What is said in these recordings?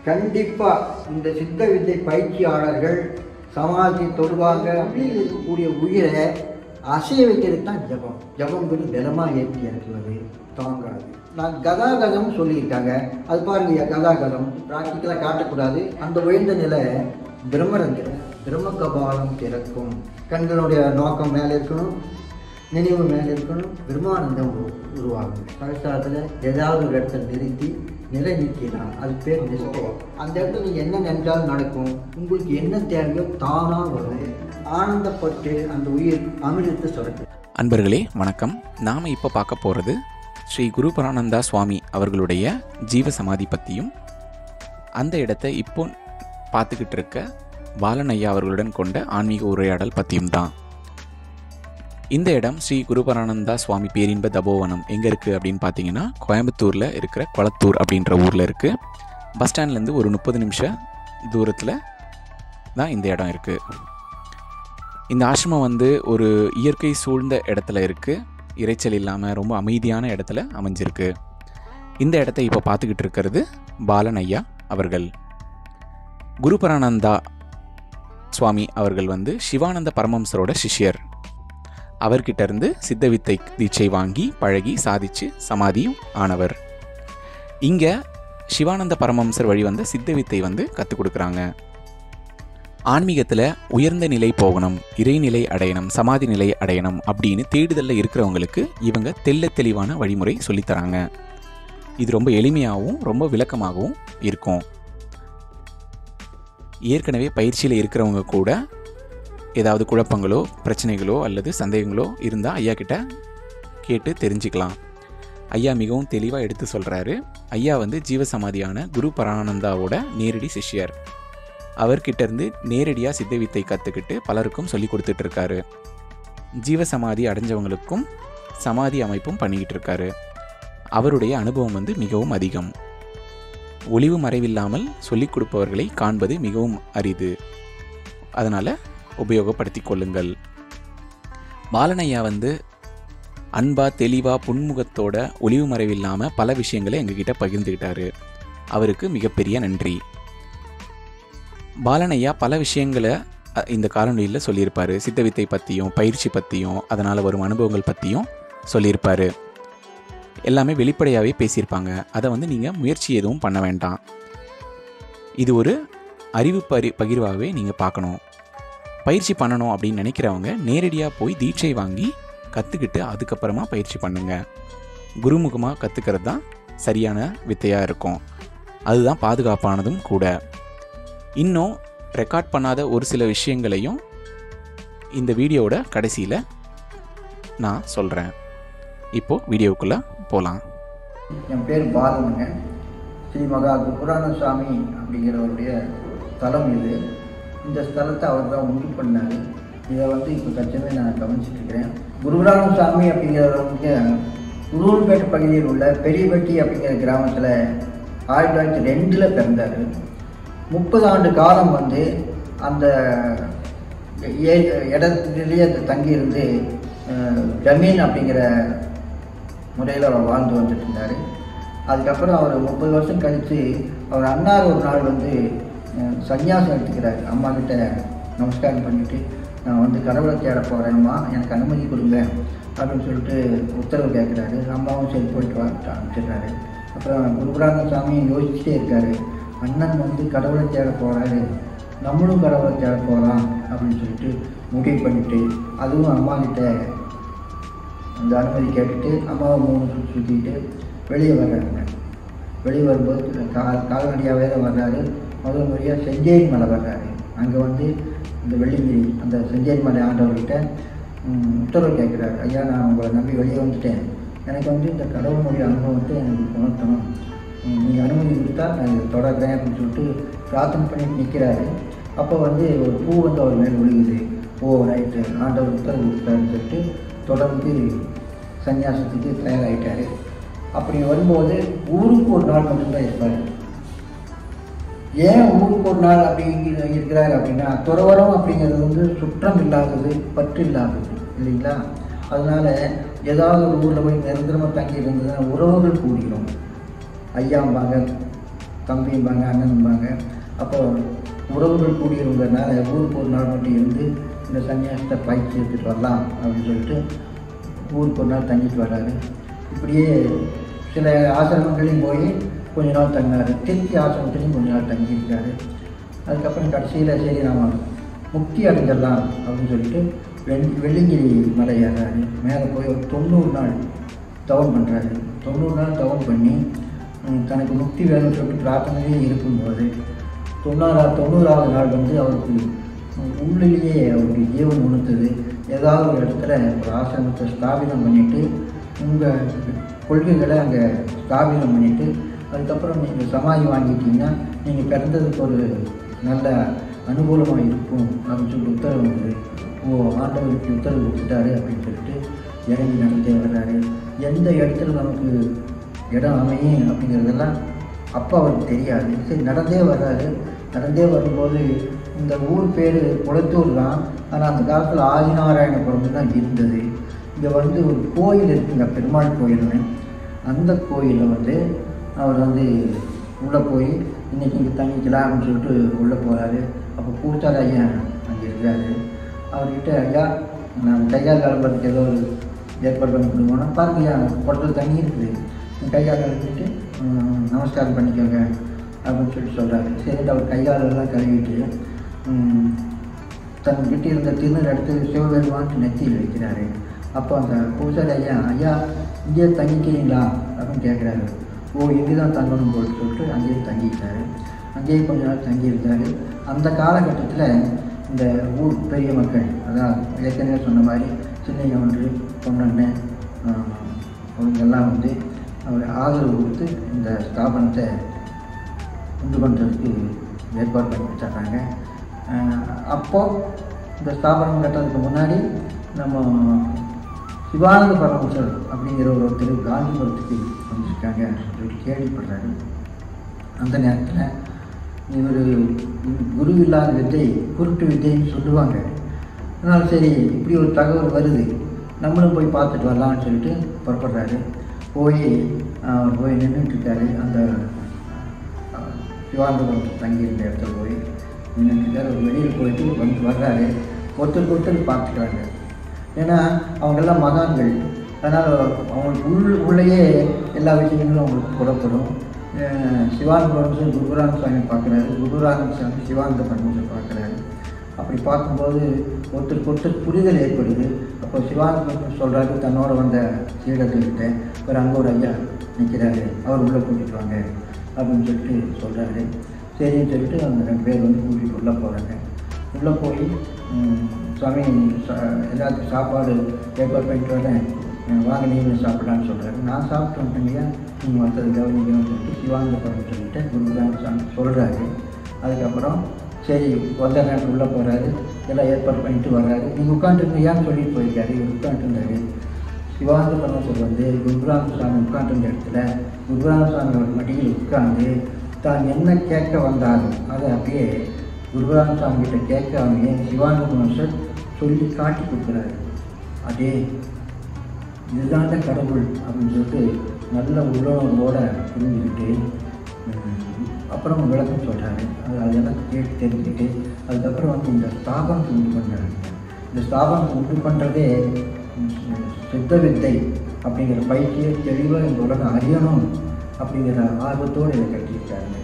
கண்டிப்பாக இந்த சித்த வித்தை பயிற்சியாளர்கள் சமாதி தொடுவாங்க அப்படின்னு இருக்கக்கூடிய உயிரை அசைய வைக்கிறது தான் ஜபம். ஜபங்கிறது தினமாக ஏற்றி இறக்குவது தாங்காது. நான் கதாகதம் சொல்லியிருக்காங்க, அது பாருங்க. கதாகதம் ப்ராக்டிக்கலாக காட்டக்கூடாது. அந்த உயர்ந்த நிலை பிரம்மரந்திரம், பிரம்ம கபாலம் திறக்கும். கண்களுடைய நோக்கம் மேலே இருக்கணும், நினைவு மேலே இருக்கணும், பிரம்மானந்தம் உருவாகும். சகஸ்திரத்தில் ஏதாவது ஒரு இடத்துல நிறுத்தி நிலை நிற்கலாம், அது பேர் நிஷ்டை. அந்த இடத்துல நீங்கள் என்ன நினைச்சாலும் நடக்கும். உங்களுக்கு என்ன தேவையோ தானாக வரும். ஆனந்தப்பட்டு அந்த உயிர் அமிர்தத்தை சுரக்கும். அன்பர்களே வணக்கம். நாம் இப்போ பார்க்க போகிறது ஸ்ரீ குருபரானந்தா சுவாமி அவர்களுடைய ஜீவ சமாதி பற்றியும், அந்த இடத்தை இப்போ பார்த்துக்கிட்டு இருக்க பாலன் ஐயா அவர்களுடன் கொண்ட ஆன்மீக உரையாடல் பற்றியும் தான். இந்த இடம் ஸ்ரீ குருபரானந்தா சுவாமி பேரின்ப தபோவனம் எங்கே இருக்குது அப்படின்னு பார்த்தீங்கன்னா, கோயம்புத்தூரில் இருக்கிற கொளத்தூர் அப்படின்ற ஊரில் இருக்குது. பஸ் ஸ்டாண்ட்லேருந்து ஒரு 30 நிமிஷம் தூரத்தில் தான் இந்த இடம் இருக்குது. இந்த ஆசிரமம் ஒரு இயற்கை சூழ்ந்த இடத்துல இருக்குது. இறைச்சல் இல்லாமல் ரொம்ப அமைதியான இடத்துல அமைஞ்சிருக்கு. இந்த இடத்தை இப்போ பார்த்துக்கிட்டு இருக்கிறது பாலன் ஐயா அவர்கள். குருபரானந்தா சுவாமி அவர்கள் சிவானந்த பரமஹம்சரோட சிஷ்யர். அவர்கிட்ட இருந்து சித்த வித்தை தீட்சை வாங்கி பழகி சாதிச்சு சமாதியும் ஆனவர். இங்கே சிவானந்த பரமஹம்சர் வழி சித்த வித்தை கற்றுக் கொடுக்குறாங்க. ஆன்மீகத்தில் உயர்ந்த நிலை போகணும், இறைநிலை அடையணும், சமாதி நிலை அடையணும் அப்படின்னு தேடுதலில் இருக்கிறவங்களுக்கு இவங்க தெளிவான வழிமுறை சொல்லித்தராங்க. இது ரொம்ப எளிமையாகவும் ரொம்ப விளக்கமாகவும் இருக்கும். ஏற்கனவே பயிற்சியில் இருக்கிறவங்க கூட ஏதாவது குழப்பங்களோ பிரச்சனைகளோ அல்லது சந்தேகங்களோ இருந்தால் ஐயா கிட்ட கேட்டு தெரிஞ்சுக்கலாம். ஐயா மிகவும் தெளிவாக எடுத்து சொல்கிறாரு. ஐயா ஜீவசமாதியான குருபரானந்தாவோட நேரடி சிஷ்யர். அவர்கிட்ட இருந்து நேரடியாக சித்த வித்தை கற்றுக்கிட்டு பலருக்கும் சொல்லி கொடுத்துட்ருக்காரு. ஜீவசமாதி அடைஞ்சவங்களுக்கும் சமாதி அமைப்பும் பண்ணிக்கிட்டு இருக்காரு. அவருடைய அனுபவம் மிகவும் அதிகம். ஒளிவு மறைவில்லாமல் சொல்லிக் கொடுப்பவர்களை காண்பது மிகவும் அரிது. அதனால் உபயோகப்படுத்தி கொள்ளுங்கள். பாலனையா அன்பா தெளிவா புன்முகத்தோட ஒளிவு மறைவில்லாமல் பல விஷயங்களை எங்ககிட்ட பகிர்ந்துக்கிட்டாரு. அவருக்கு மிகப்பெரிய நன்றி. பாலனையா பல விஷயங்களை இந்த காணொலியில் சொல்லியிருப்பார். சித்த வித்தை பற்றியும் பயிற்சி பற்றியும் அதனால் வரும் அனுபவங்கள் பற்றியும் சொல்லியிருப்பார். எல்லாமே வெளிப்படையாகவே பேசியிருப்பாங்க. அதை நீங்கள் முயற்சி எதுவும் பண்ண வேண்டாம். இது ஒரு அறிவு பகிர்வாகவே நீங்கள் பார்க்கணும். பயிற்சி பண்ணணும் அப்படின்னு நினைக்கிறவங்க நேரடியாக போய் தீட்சை வாங்கி கற்றுக்கிட்டு அதுக்கப்புறமா பயிற்சி பண்ணுங்கள். குருமுகமாக கற்றுக்கிறது தான் சரியான வித்தையாக இருக்கும். அதுதான் பாதுகாப்பானதும் கூட. இன்னும் ரெக்கார்ட் பண்ணாத ஒரு சில விஷயங்களையும் இந்த வீடியோவோட கடைசியில் நான் சொல்கிறேன். இப்போது வீடியோவுக்குள்ளே போகலாம். என் பேர் பாலனுங்க. ஸ்ரீ மகா குருபரானந்த சுவாமி அப்படிங்கிறவருடைய ஸ்தலம் இது. இந்த ஸ்தலத்தை அவர் தான் உண்டு பண்ணார். இதை இப்போ தற்சமே நான் கவனிச்சிட்ருக்கிறேன். குருபரானந்த சுவாமி அப்படிங்கிறவங்க உருவன்பேட்டை பகுதியில் உள்ள பெரியபட்டி அப்படிங்கிற கிராமத்தில் 1902 பிறந்தார். 30 ஆண்டு காலம் அந்த இடத்துலேயே தங்கியிருந்து ஜமீன் அப்படிங்கிற முறையில் அவர் வாழ்ந்து வந்துட்டு இருந்தார். அதுக்கப்புறம் அவர் 30 வருஷம் கழித்து அவர் அன்னார் ஒரு நாள் சன்னியாசம் எடுத்துக்கிறார். அம்மா கிட்ட நமஸ்காரம் பண்ணிவிட்டு, நான் கடவுளை தேட போகிறேன்மா, எனக்கு அனுமதி கொடுங்க அப்படின்னு சொல்லிட்டு உத்தரவு கேட்குறாரு. அம்மாவும் சரி போயிட்டு அனுப்பிச்சிடுறாரு. அப்புறம் குருபரானந்த சுவாமி யோசிச்சுட்டே இருக்கார். அண்ணன் கடவுளை தேட போகிறாரு, நம்மளும் கடவுளை தேட போகலாம் அப்படின்னு சொல்லிட்டு முடிவு பண்ணிவிட்டு, அதுவும் அம்மா கிட்ட அந்த அனுமதி கேட்டுட்டு அம்மாவை 3 சுற்றிட்டு வெளியே வர்றாங்க. வெளியே வரும்போது கால்நடியாகவே தான் வர்றாரு. முதல் முறையாக செஞ்சேரி மலை வர்றாரு. அங்கே இந்த வெள்ளிங்கிரி அந்த செஞ்சேரி மலை ஆண்டவர்கிட்ட உத்தரவு கேட்குறாரு. ஐயா, நான் உங்களை நம்பி வெளியே வந்துட்டேன். எனக்கு இந்த கடவுளுடைய அனுபவத்தை எனக்கு உணர்த்தணும். நீங்கள் அனுமதி கொடுத்தா நான் இதை தொடர்றேன் அப்படின்னு சொல்லிட்டு பிரார்த்தனை பண்ணிட்டு நிற்கிறாரு. அப்போ ஒரு பூ அவர் மேல் விழுகுது. ஓ ரைட்டு, ஆண்டவர் உத்தரவு கொடுத்தாருன்னு சொல்லிட்டு தொடர்ந்து சன்னியாசத்துக்கு தயாராகிட்டார். அப்படி வரும்போது ஊருக்கு ஒரு நாள் மட்டும்தான் இருப்பார். ஏன் ஊருக்கு ஒரு நாள் அப்படி இருக்கிறார் அப்படின்னா, துறவரம் அப்படிங்கிறது சுற்றம் இல்லாதது, பற்று இல்லாதது இல்லைங்களா? அதனால் ஏதாவது ஒரு ஊரில் போய் நிரந்தரமாக தங்கி இருந்ததுன்னா உறவுகள் கூடிடும். ஐயாம்பாங்க, தம்பிம்பாங்க, அண்ணன்பாங்க. அப்போ உறவுகள் கூடியிருந்ததுனால ஊருக்கு ஒரு நாள் மட்டும் இருந்து இந்த சன்னியாசத்தை பயிற்சி எடுத்துகிட்டு வரலாம் அப்படின்னு சொல்லிட்டு ஊருக்கு ஒரு நாள் தங்கிட்டு வர்றாரு. இப்படியே சில ஆசிரமங்களையும் போய் கொஞ்ச நாள் தங்கினார். திருச்சி ஆசிரமத்துலேயும் கொஞ்ச நாள் தங்கியிருக்காரு. அதுக்கப்புறம் கடைசியில் சரி நாம் முக்தி அடைஞ்சிடலாம் அப்படின்னு சொல்லிட்டு வெள்ளிங்கிரி மலை ஏறாரு. மேலே போய் ஒரு 90 நாள் தவம் பண்ணுறாரு. 90 நாள் தவம் பண்ணி தனக்கு முக்தி வேணும்னு சொல்லிட்டு பிரார்த்தனையே இருக்கும்போது 90ஆவது நாள் வந்து அவருக்கு உள்ளிலேயே அவருக்கு ஜீவன் உணர்த்தது. ஏதாவது ஒரு இடத்துல ஒரு ஆசிரமத்தை ஸ்தாபிதம் பண்ணிவிட்டு உங்கள் கொள்கைகளை அங்கே ஸ்தாபிதம் பண்ணிவிட்டு அதுக்கப்புறம் நீங்கள் சமாதி வாங்கிட்டீங்கன்னா நீங்கள் பிறந்ததுக்கு ஒரு நல்ல அனுகூலமாக இருக்கும் அப்படின்னு சொல்லிட்டு உத்தரவு வந்து ஆண்டவருக்கு உத்தரவு கொடுத்துட்டாரு அப்படின்னு சொல்லிட்டு இறங்கி நடந்தே வர்றாரு. எந்த இடத்துல நமக்கு இடம் அமையும் அப்படிங்கிறதெல்லாம் அப்போ அவருக்கு தெரியாது. சரி நடந்தே வர்றாரு. நடந்தே வரும்போது இந்த ஊர் பேர் குளத்தூர் தான். ஆனால் அந்த காலத்தில் ஆதிநாராயணபுரம் தான் இருந்தது. இங்கே வந்து ஒரு கோயில் இருக்குங்க, பெருமாள் கோயில்னு. அந்த கோயிலில் வந்து அவர் வந்து உள்ளே போய் இன்றைக்கி இங்கே தங்கிக்கலாம் அப்படின்னு சொல்லிட்டு உள்ளே போகிறாரு. அப்போ பூசாரி ஐயா அங்கே இருக்காரு. அவர்கிட்ட ஐயா நான் கையால் கிளம்புறதுக்கு ஏதோ ஒரு ஏற்பாடு பண்ணி கொடுங்கோன்னா பாருங்கய்யா குளத்தில் தண்ணி இருக்குது, கையால் கழுவிட்டு நமஸ்காரம் பண்ணிக்கோங்க அப்படின்னு சொல்லிட்டு சொல்கிறாரு. சரிட்டு அவர் கையாலெல்லாம் கழுவிட்டு தன்கிட்ட இருந்த திருநீர் எடுத்து சிவபெருமான் நெத்தியில் வைக்கிறாரு. அப்போ அந்த பூசாரி ஐயா ஐயா இங்கேயே தங்கிக்கிறீங்களா அப்படின்னு கேட்குறாரு. இங்கே தான் தங்கணும் போட்டு சொல்லிட்டு அங்கேயே தங்கிட்டார். அங்கேயே கொஞ்ச நாள் தங்கியிருந்தார். அந்த காலகட்டத்தில் இந்த ஊர் பெரிய மக்கள், அதான் ஏற்கனவே சொன்ன மாதிரி சின்னையொன்று பொன்னண்ணன் அவங்கெல்லாம் வந்து அவர் ஆதரவு கொடுத்து இந்த ஸ்தாபனத்தை உண்டு பண்ணுறதுக்கு ஏற்பாடு பண்ணி வச்சிட்றாங்க. அப்போது இந்த ஸ்தாபனம் கட்டுறதுக்கு முன்னாடி நம்ம சிவானந்த பரமேஸ்வர் அப்படிங்கிற ஒருத்தர் காந்திபுரத்துக்கு வந்துருக்காங்க சொல்லி கேள்விப்படுறாரு. அந்த நேரத்தில் இவர் குரு இல்லாத வித்தை குருட்டு வித்தைன்னு சொல்லுவாங்க. அதனால் சரி இப்படி ஒரு தகவல் வருது, நம்மளும் போய் பார்த்துட்டு வரலான்னு சொல்லிட்டு புறப்படுறாரு. போய் நின்றுட்டுருக்காரு. அந்த சிவானந்தபுரம் தங்கியிருந்த இடத்துல போய் நின்றுட்டுருக்காரு. ஒரு வெளியில் போயிட்டு வர்றாரு. ஒருத்தர் பார்த்துக்கிறாங்க. ஏன்னா அவங்கெல்லாம் மகான்கள். அதனால் அவங்களுக்கு உள்ளேயே எல்லா விஷயங்களும் அவங்களுக்கு புறப்படும். சிவானந்த பரமேஸ்வரர் குருராம சுவாமி பார்க்குறாரு, குருராம சுவாமி சிவானந்த பரமேஸ்வரர் பார்க்குறாரு. அப்படி பார்க்கும்போது ஒருத்தருக்கு புரிதல் ஏற்படுது. அப்போ சிவானந்த பரமேஸ்வரர் சொல்கிறாரு தன்னோட வந்த சீடர்கள்கிட்ட, ஒரு அங்கே ஒரு ஐயா நிற்கிறாரு, அவர் உள்ளே கூட்டிகிட்டு வாங்க அப்படின்னு சொல்லிட்டு சொல்கிறாரு. சரின்னு சொல்லிட்டு அந்த 2 பேர் வந்து கூட்டிகிட்டு உள்ளே போகிறாங்க. உள்ளே போய் சுவாமி எல்லாத்துக்கும் சாப்பாடு ஏற்பாடு பண்ணிட்டு வரேன், வாங்க நீங்களும் சாப்பிடலான்னு சொல்கிறாரு. நான் சாப்பிட்டு வந்துட்டேங்கய்யா, நீங்கள் மற்றது கவனிக்கணும்னு சொல்லிட்டு சிவானந்த பரமேஸ்வரர்கிட்ட குருராம சுவாமி சொல்கிறாரு. அதுக்கப்புறம் சரி வந்த நேரத்தில் உள்ளே போகிறாரு, எல்லாம் ஏற்பாடு பண்ணிட்டு வர்றாரு. நீங்கள் உட்காந்துருந்தீங்கன்னு சொல்லிட்டு போயிருக்காரு. இவர் உட்காந்துருந்தாரு. சிவானந்த பரமேஸ்வரர் வந்து குருராம சுவாமி உட்காந்துருந்த இடத்துல குருராம சுவாமி மடியில் உட்காந்து தான் என்ன கேட்க வந்தாலும் அதை அப்படியே குருராம சுவாமி கிட்ட கேட்காமையே சிவானந்த பரமேஸ்வரர் சொல்லி காட்டி கொடுக்குறாரு. அதே இதுதாண்ட கடவுள் அப்படின்னு சொல்லிட்டு நல்ல உள்ளோட புரிஞ்சுக்கிட்டு அப்புறம் விளக்கம் சொல்கிறாரு. அதெல்லாம் கேட்டு தெரிஞ்சுக்கிட்டு அதுக்கப்புறம் வந்து இந்த ஸ்தாபனத்தை உண்டு பண்ணுறாரு. இந்த ஸ்தாபனத்தை உண்டு பண்ணுறதே சித்த வித்தை அப்படிங்கிற பயிற்சியை தெளிவாக இந்த உலகம் அறியணும் அப்படிங்கிற ஆர்வத்தோடு இதை கட்டியிருக்காருங்க.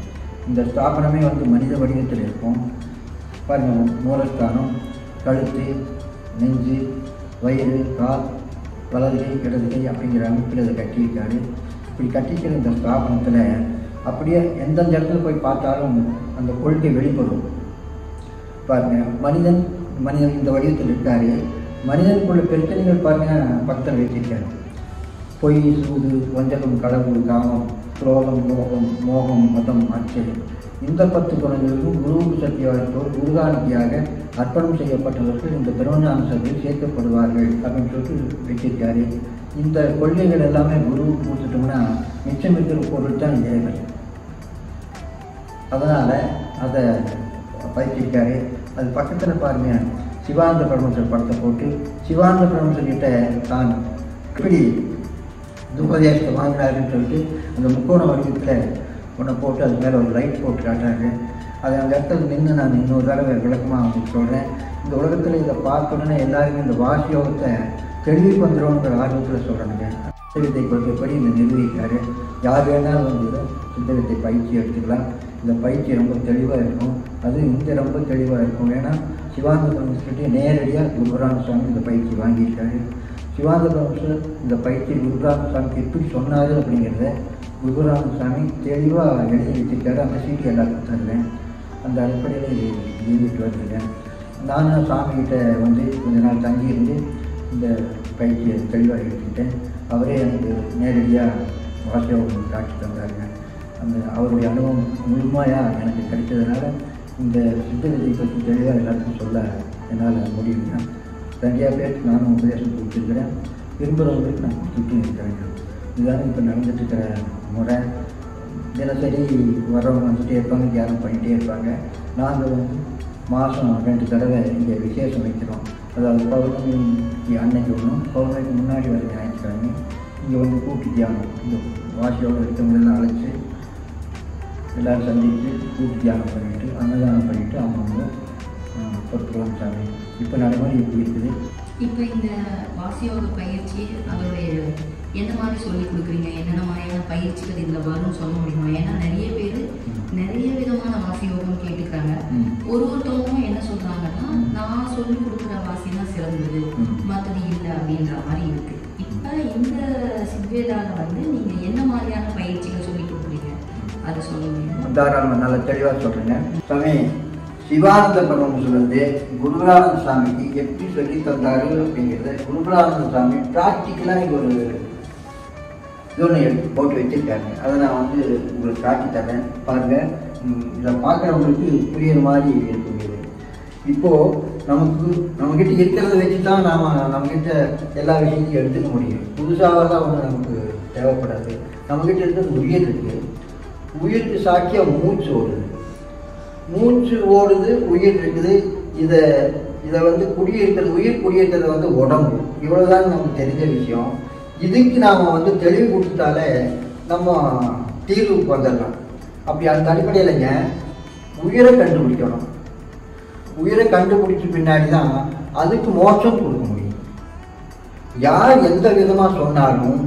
இந்த ஸ்தாபனமே வந்து மனித வடிவத்தில் இருக்கும். பாருங்கள், மூலஸ்தானம், கழுத்து, நெஞ்சு, வயிறு, கால், வலது கை, இடது கை அப்படிங்கிற அமைப்பில் இதை கட்டியிருக்காரு. இப்படி கட்டிக்கிற இந்த ஸ்தாபனத்தில் அப்படியே எந்தெந்த இடத்துல போய் பார்த்தாலும் அந்த கொள்கை வெளிப்படும். பாருங்கள், மனிதன் இந்த வடிவத்தில் இருக்கார். மனிதனுக்குள்ள பிரச்சனைகள் பாருங்கள் பக்தர் வச்சிருக்காரு. பொய், சூது, வஞ்சகம், களவு, காமம், குரோதம், லோகம், மோகம், மதம், ஆச்சரியம், இந்த 10 குணங்களுக்கும் குருவுக்கு சத்தியவாதத்தோடு குருகாணிக்கையாக அர்ப்பணம் செய்யப்பட்டவர்கள் இந்த பிரம்மஞான சபையில் சேர்க்கப்படுவார்கள் அப்படின்னு சொல்லிட்டு வச்சிருக்காரு. இந்த கொள்கைகள் எல்லாமே குருவுக்கு கொடுத்துட்டோம்னா மிச்சம் இருக்கிற பொருள் தான் இறைவன். அதனால் அதை பயிற்சிருக்காரு. அது பக்கத்தில் பாருங்கள், சிவானந்த பரமேஸ்வரர் படத்தை போட்டு சிவானந்த பரமேஸ்வரர் கிட்ட தான் எப்படி உபதேசத்தை வாங்கினாருன்னு சொல்லிட்டு அந்த முக்கோண வடிவத்தில் ஒன்றை போட்டு அது மேலே ஒரு லைட் போட்டு காட்டுறாங்க. அது அந்த இடத்துல நின்று நான் இன்னொரு தடவை விளக்கமாக அவங்களுக்கு சொல்கிறேன். இந்த உலகத்தில் இதை பார்க்கணுன்னா எல்லாருமே இந்த வாசி யோகத்தை தெளிவுக்கு வந்துடும்ங்கிற ஆர்வத்தில் சொல்கிறாங்க. சித்த வித்தை கொள்கைப்படி இந்த நிர்வகிக்காரு. யார் வேணாலும் வந்து சித்த வித்தை பயிற்சி எடுத்துக்கலாம். இந்த பயிற்சி ரொம்ப தெளிவாக இருக்கும். அது இங்கே ரொம்ப தெளிவாக இருக்கும். ஏன்னா சிவானந்த பரமஹம்சர்கிட்ட நேரடியாக குருபராம சுவாமி இந்த பயிற்சி வாங்கியிருக்காரு. சிவானந்த பரமஹம்சர் இந்த பயிற்சி குருபராம சுவாமிக்கு எப்படி சொன்னார் அப்படிங்கிறத குருபராம சுவாமி தெளிவாக எழுதி வச்சிருக்காரு. அந்த சீட்டு எல்லாருக்கும் தருவேன். அந்த அடிப்படையில் எழுதிட்டு வந்துருக்கேன். நானும் சாமிகிட்ட வந்து கொஞ்ச நாள் தங்கியிருந்து இந்த பயிற்சியை தெளிவாக எடுத்துக்கிட்டேன். அவரே எனக்கு நேரடியாக வாசியோகம் காட்சி தந்தாருங்க. அந்த அவருடைய அனுபவம் முழுமையாக எனக்கு கிடைச்சதுனால இந்த சித்த வித்தை பற்றி தெளிவாக எல்லாருக்கும் சொல்ல என்னால் முடியுங்க. நிறையா பேருக்கு நானும் உபதேசம் கொடுத்துருக்கிறேன். விரும்புகிறவங்களுக்கு நான் கொடுத்துட்டு இருக்கிறேங்க. இதுதான் இப்போ நடந்துட்டுருக்கிற முறை. தினசரி வர்றவங்க வந்துகிட்டே இருப்பாங்க, தியானம் பண்ணிகிட்டே இருப்பாங்க. நாங்கள் வந்து மாதம் 2 தடவை இங்கே விசேஷம் வைக்கிறோம். அதாவது பௌர்ணமி அன்னைக்கு ஒன்றும், பௌர்ணமிக்கு முன்னாடி வர ஞாயிற்றுக்கிழமை இங்கே வந்து கூட்டு தியானம், இந்த வாசியோடு இருக்கிறவங்களெல்லாம் அழைச்சி எல்லோரும் சந்தித்து கூட்டு தியானம் பண்ணிவிட்டு அன்னதானம் பண்ணிவிட்டு அவங்க பொறுத்துக்கலாம் சாமி. இப்போ நடைமுறை இப்படி இருக்குது. இப்போ இந்த வாசியோக பயிற்சி அதோடைய எந்த மாதிரி சொல்லி கொடுக்குறீங்க? என்னென்ன மாதிரியான பயிற்சிகள் இதில் வரும்னு சொல்ல முடியுமா? ஏன்னா நிறைய பேர் நிறைய விதமான வாசியோகம் கேட்டுக்கிறாங்க. ஒருத்தவங்களும் என்ன சொல்கிறாங்கன்னா, நான் சொல்லி கொடுக்குற வாசி தான் சிறந்தது, மற்றது இல்லை அப்படின்ற மாதிரி இருக்கு. இப்போ இந்த சித்வேதாவில் வந்து நீங்கள் என்ன மாதிரியான பயிற்சிகள் சொல்லி கொடுக்குறீங்க அதை சொல்ல முடியுமா? தாராளமாக நல்லா தெளிவாக சொல்கிறேங்க சாமி. சிவானந்த பரமஹம்சர் வந்து குருபரானந்த சாமிக்கு எப்படி சொல்லி தந்தாரு அப்படிங்கிறத குருபரானந்த சாமி ப்ராக்டிக்கலாக ஒரு இதொன்று எடுத்து போட்டு வச்சுருக்காங்க. அதை நான் வந்து உங்களுக்கு காட்டி தரேன் பாருங்கள். இதை பார்க்குறவங்களுக்கு புரியுற மாதிரி இருக்குது. இப்போது நம்மக்கிட்ட இருக்கிறத வச்சு தான் நம்மக்கிட்ட எல்லா விஷயத்தையும் எடுத்துக்க முடியும். புதுசாக தான் ஒன்று நமக்கு தேவைப்படாது. நம்மக்கிட்ட இருக்கிறது உயிர் இருக்குது. உயிருக்கு சாட்சியாக மூச்சு ஓடுது. மூச்சு ஓடுது, உயிர் இருக்குது. இதை வந்து குடியிருக்கிறது, உயிர் குடியிருக்கிறது வந்து உடம்பு. இவ்வளோதான் நமக்கு தெரிஞ்ச விஷயம். இதுக்கு நாம் வந்து தெளிவு கொடுத்துட்டாலே நம்ம தீர்வுக்கு வந்துடலாம். அப்படி அந்த அடிப்படையிலங்க உயிரை கண்டுபிடிக்கணும். உயிரை கண்டுபிடிச்ச பின்னாடி தான் அதுக்கு மோட்சம் கொடுக்க முடியும். யார் எந்த விதமாக சொன்னாலும்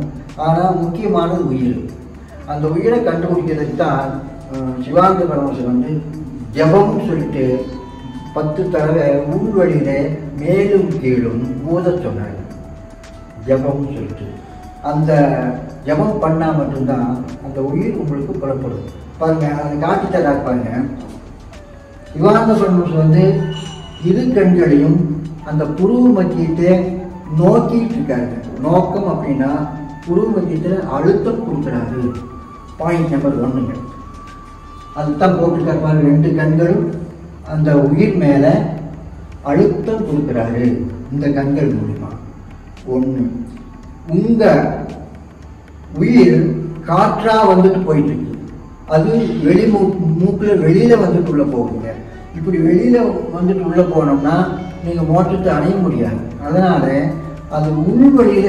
ஆனால் முக்கியமானது உயிர். அந்த உயிரை கண்டுபிடிக்கிறதுக்கு தான் சிவானந்த பரமஹம்சர் வந்து ஜபம்னு சொல்லிட்டு 10 தடவை உள்வழியில மேலும் கீழும் ஊத சொன்னார். ஜபம்னு சொல்லிட்டு அந்த ஜபம் பண்ணால் மட்டும்தான் அந்த உயிர் உங்களுக்கு புறப்படும். பாருங்க, அதை காட்டி தரார் பாருங்க. சிவானந்த பரமஹம்சர் வந்து இரு கண்களையும் அந்த புருவ மத்தியத்தை நோக்கிட்டு இருக்காரு. நோக்கம் அப்படின்னா புருவ மத்தியத்தில் அழுத்தம் கொடுக்குறாரு. பாயிண்ட் நம்பர் 1ங்க. அதுதான் போட்டிருக்காரு பாருங்க. 2 கண்களும் அந்த உயிர் மேலே அழுத்தம் கொடுக்குறாரு இந்த கண்கள் மூலிமா. 1. உங்க உயிர் காற்றா வந்துட்டு போயிட்டு இருக்கு. அது மூக்கில் வெளியில வந்துட்டு உள்ள போகுங்க. இப்படி வெளியில வந்துட்டு உள்ள போனோம்னா நீங்க மோட்சத்தை அடைய முடியாது. அதனால அது உள் வழியில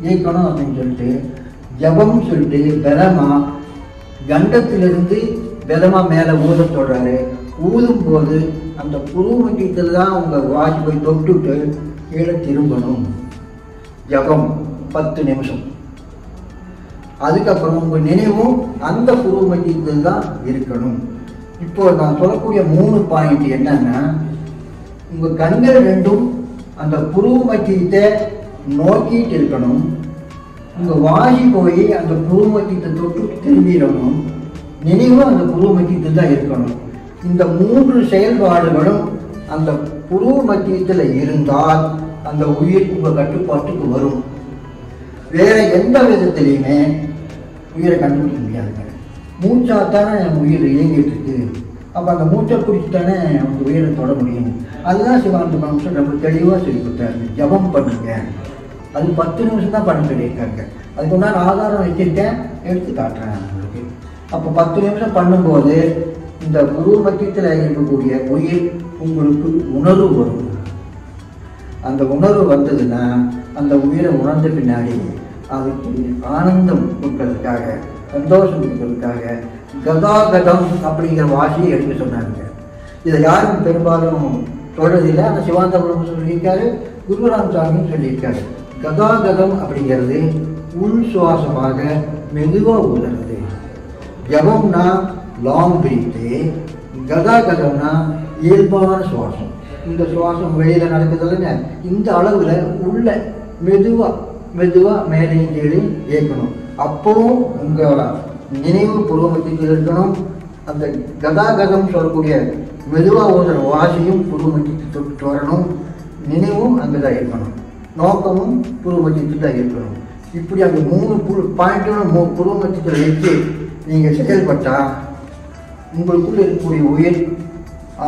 இயக்கணும் அப்படின்னு சொல்லிட்டு ஜபம் சொல்லிட்டு பலமா கண்டத்திலிருந்து பலமா மேலே ஊத சொல்றாரு. ஊதும் போது அந்த புருவ மத்தியத்தில் தான் உங்க வாசி போய் தொட்டுட்டு கீழே திரும்பணும். ஜபம் 10 நிமிஷம். அதுக்கப்புறம் உங்க நினைவும் அந்த புருவ மத்தியத்தில் தான் இருக்கணும். இப்போ நான் சொல்லக்கூடிய 3 பாயிண்ட் என்னன்னா, உங்க கண்கள் 2ம் அந்த புருவ மத்தியத்தை நோக்கிட்டு இருக்கணும். உங்க வாசி போய் அந்த புருவ மத்தியத்தை தொட்டு திரும்பிடணும். நினைவும் அந்த புருவ மத்தியத்தில் தான் இருக்கணும். இந்த 3 செயல்பாடுகளும் அந்த புருவ மத்தியத்தில் இருந்தால் அந்த உயிர் உங்க கட்டுப்பாட்டுக்கு வரும். வேற எந்த விதத்திலையுமே உயிரை கண்டுபிடிக்க முடியாதுங்க. மூச்சாத்தானே உயிர் இயங்கிட்டு இருக்கு. அப்போ அந்த மூச்சை பிடிச்சிட்டானே அவங்க உயிரை தொட முடியும். அதுதான் சிவானந்த பரமஹம்சர் நம்ம தெளிவாக சொல்லி கொடுத்தாரு. ஜபம் பண்ணுங்க. அது 10 நிமிஷம் தான் பண்ண சொல்லியிருக்காங்க. அதுக்கு நான் ஆதாரம் வச்சிருக்கேன், எடுத்து காட்டுறேன் உங்களுக்கு. அப்போ 10 நிமிஷம் பண்ணும்போது இந்த புருவ மத்தியத்தில் இருக்கக்கூடிய உயிர் உங்களுக்கு உணர்வு வரும். அந்த உணர்வு வந்ததுன்னா அந்த உயிரை உணர்ந்த பின்னாடி அதுக்கு ஆனந்தம் கொடுக்கறதுக்காக, சந்தோஷம் கொடுக்கறதுக்காக கதாகதம் அப்படிங்கிற வாசியை எடுக்க சொன்னாங்க. இதை யாரும் பெரும்பாலும் சொல்றதில்லை. ஆனால் சிவானந்தபுரம் சொல்லியிருக்காரு, குருராமசாமியும் சொல்லியிருக்காரு. கதாகதம் அப்படிங்கிறது உள் சுவாசமாக மெதுவாக ஊதுறது. ஜபம்னா லாங் பிரீத்து, கதாகதம்னா இயல்பான சுவாசம். இந்த சுவாசம் வெளியில நடக்குதுல்லங்க, இந்த அளவுல உள்ள மெதுவா மேலையும் கீழே இயக்கணும். அப்பவும் உங்களோட நினைவு புருவமத்தியில் இருக்கணும். அந்த கதாகதம் சொல்லக்கூடிய மெதுவா ஓதுற வாசியும் புருவமத்திற்கு தொட்டு வரணும். நினைவும் அங்கதான் இருக்கணும், நோக்கமும் புருவமத்திற்கு தான் இருக்கணும். இப்படி அந்த 3 பாயிண்ட்டும் புருவமத்தியில் வச்சு நீங்க செயல்பட்டா உங்களுக்குள்ள இருக்கக்கூடிய உயிர்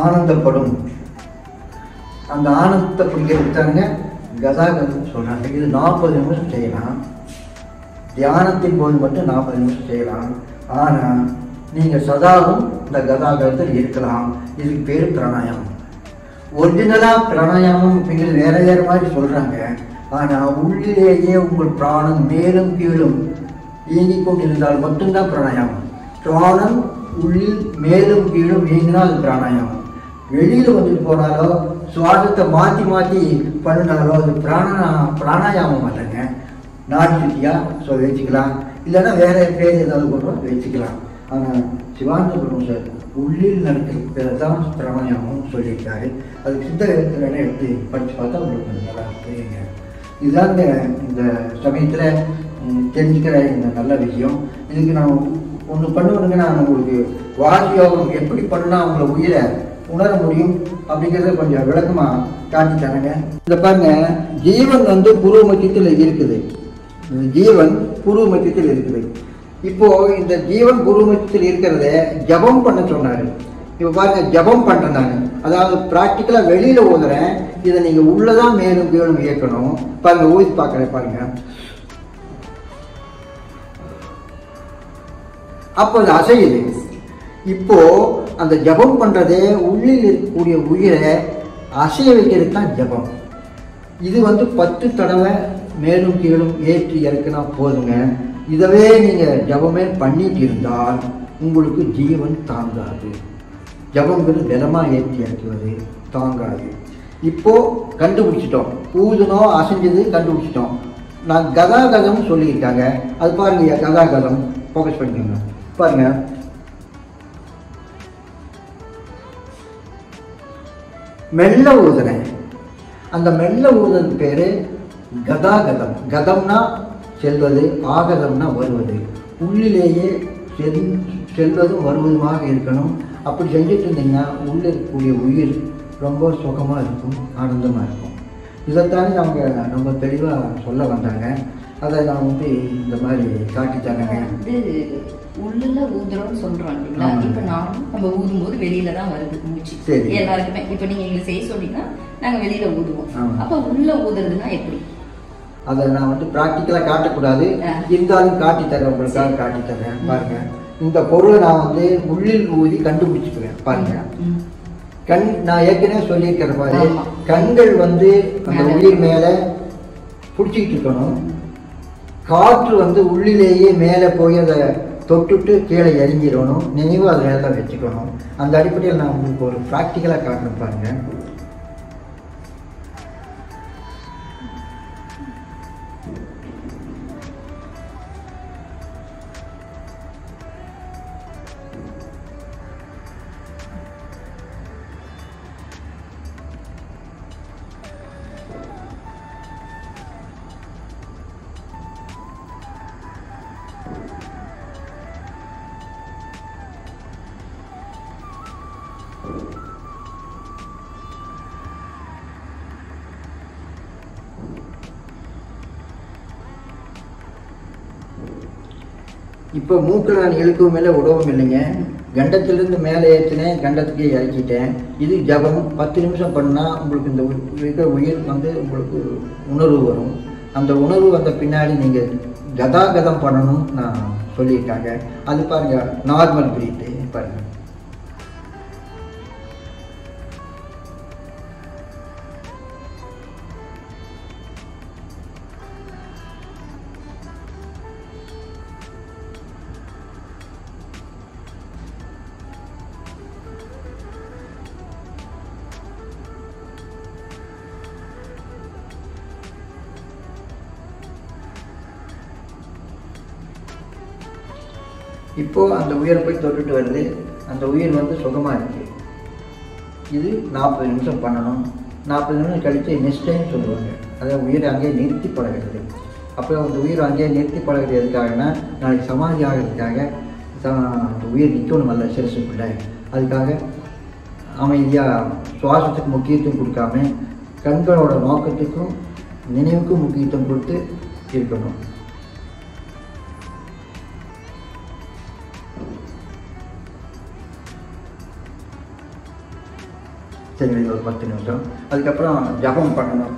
ஆனந்தப்படும். அந்த ஆனந்தத்தை பிடிக்கிறதுக்காங்க கதாகதம் சொல்றாங்க. இது 40 நிமிஷம் செய்யலாம். தியானத்தின் போது மட்டும் 40 நிமிஷம் செய்யலாம். ஆனா நீங்க சதாவும் இந்த கதாகதத்தில் இருக்கலாம். இதுக்கு பேரு பிராணாயாமம். ஒரிஜினலா பிராணாயாமம் அப்படிங்கிறது வேற மாதிரி சொல்றாங்க. ஆனா உள்ளிலேயே உங்கள் பிராணம் மேலும் கீழும் இயங்கிக் கொண்டிருந்தால் மட்டும்தான் பிராணாயாமம். பிராணம் உள்ளில் மேலும் கீழும் இயங்கினால் அது பிராணாயாமம். வெளியில வந்துட்டு போனாலோ சுவாசத்தை மாற்றி பண்ணினாலோ அது பிராணாயாமம் இல்லைங்க. நாடி சுத்தியா வச்சுக்கலாம், இல்லைன்னா வேற பேர் ஏதாவது கொண்டு வச்சுக்கலாம். ஆனால் சிவானந்தபுரம் சார் உள்ளில் நடக்கிற தான் பிராணாயாமம் சொல்லியிருக்காரு. அதுக்கு சித்த எழுத்துல எடுத்து படித்து பார்த்தா உங்களுக்கு நல்லா தெரியுங்க. இதுதாங்க இந்த சமயத்தில் தெரிஞ்சுக்கிற இந்த நல்ல விஷயம். இதுக்கு நான் ஒன்று பண்ணுவேனுங்க. நான் உங்களுக்கு வாசி யோகம் எப்படி பண்ணா உங்களை உயிரை உணர முடியும் அப்படிங்கிறத கொஞ்சம் விளக்கமா காட்டி தரங்க. இந்த பாருங்க, ஜீவன் வந்து பூர்வ மத்தியத்தில் இருக்குது. ஜீவன் பூர்வ மத்தியத்தில் இருக்குது. இப்போ இந்த ஜீவன் பூர்வ மத்தியத்தில் இருக்கிறத ஜபம் பண்ண சொன்னாரு. இப்போ பாருங்க, ஜபம் பண்றேன் நான், அதாவது பிராக்டிக்கலா வெளியில ஓதுறேன். இதை நீங்க உள்ளதான் மேலும் கீழும் இயக்கணும். பாருங்க, ஊதி பார்க்கறேன் பாருங்க. அப்போ அது அசையுது. இப்போ அந்த ஜபம் பண்றதே உள்ளில் இருக்கக்கூடிய உயிரை அசைய வைக்கிறது தான் ஜபம். இது வந்து 10 தடவை மேலும் கீழும் ஏற்றி இறக்குனா போதுங்க. இதவே நீங்க ஜபமே பண்ணிட்டு இருந்தால் உங்களுக்கு ஜீவன் தாங்காது. ஜபங்கிறது தினமா ஏற்றி இறக்குவது தாங்காது. இப்போ கண்டுபிடிச்சிட்டோம், ஊதுனோம், அசைஞ்சது கண்டுபிடிச்சிட்டோம். நான் கதாகதம் சொல்லியிருக்காங்க, அது பாருங்க. கதாகதம் ஃபோக்கஸ் பண்ணிக்கோங்க. பாருங்க, மெல்ல ஊதுறேன். அந்த மெல்ல ஊதுறது பேரு கதாகதம். கதம்னா செல்வது, ஆகதம்னா வருவது. உள்ளிலேயே செல்வதும் வருவதுமாக இருக்கணும். அப்படி செஞ்சுட்டு இருந்தீங்கன்னா உள்ள இருக்கக்கூடிய உயிர் ரொம்ப சுகமாக இருக்கும், ஆனந்தமாக இருக்கும். இதைத்தானே நம்ம தெளிவாக சொல்ல வந்தாங்க. அதை நான் வந்து இந்த மாதிரி காட்டித்தாங்க. உள்ளுல ஊதுறோம்னு சொல்றோம் இல்லைங்களா? இப்ப நானும் நம்ம ஊதும் போது வெளியில தான் வருது மூச்சு. எல்லாருக்குமே இப்ப நீங்க எங்களை செய்ய சொன்னீங்கன்னா நாங்க வெளியில ஊதுவோம். அப்ப உள்ள ஊதுறதுன்னா எப்படி? அதை நான் வந்து பிராக்டிக்கலா காட்டக்கூடாது, இருந்தாலும் காட்டி தரேன், உங்களுக்காக காட்டி தரேன். பாருங்க, இந்த பொருளை நான் வந்து உள்ளில் ஊதி கண்டுபிடிச்சுக்குவேன். பாருங்க, கண் நான் ஏற்கனவே சொல்லியிருக்கிற பாரு, கண்கள் வந்து அந்த உயிர் மேல பிடிச்சிக்கிட்டு இருக்கணும். காற்று வந்து உள்ளிலேயே மேலே போய் அதை தொட்டுட்டு கீழே இறங்கிடணும். நினைவு அதை மேலே வச்சுக்கணும். அந்த அடிப்படையில் நான் உங்களுக்கு ஒரு ப்ராக்டிக்கலாக காட்டணும் பாருங்க. இப்போ மூக்கில் நான் இழுக்கவும் இல்லை, விடவும் இல்லைங்க. கண்டத்திலிருந்து மேலே ஏற்றினேன், கண்டத்துக்கே இறக்கிட்டேன். இது ஜபம். 10 நிமிஷம் பண்ணால் உங்களுக்கு இந்த இருக்கிற உயிர் வந்து உங்களுக்கு உணர்வு வரும். அந்த உணர்வு வந்த பின்னாடி நீங்கள் கதாகதம் பண்ணணும் நான் சொல்லியிருக்காங்க. அது பாருங்கள், நார்மல் பிரீத்து பாருங்கள். இப்போது அந்த உயிரை போய் தொட்டுட்டு வருது. அந்த உயிர் வந்து சுகமாக இருக்குது. இது 40 நிமிஷம் பண்ணணும். 40 நிமிஷம் கழித்து நெக்ஸ்ட் டைம் சொல்லுவாங்க. அதாவது உயிரை அங்கேயே நிறுத்தி பழகிறது. அப்போ அந்த உயிர் அங்கேயே நிறுத்தி பழகிறது எதுக்காகனா, நாளைக்கு சமாதி ஆகிறதுக்காக அந்த உயிர் நிற்கணும் நல்ல சிரசுக்குள்ள. அதுக்காக அமைதியாக சுவாசத்துக்கு முக்கியத்துவம் கொடுக்காம கண்களோட நோக்கத்துக்கும் நினைவுக்கும் முக்கியத்துவம் கொடுத்து இருக்கணும். சரி, ஒரு 10 நிமிஷம். அதுக்கப்புறம் ஜபம் பண்ணணும்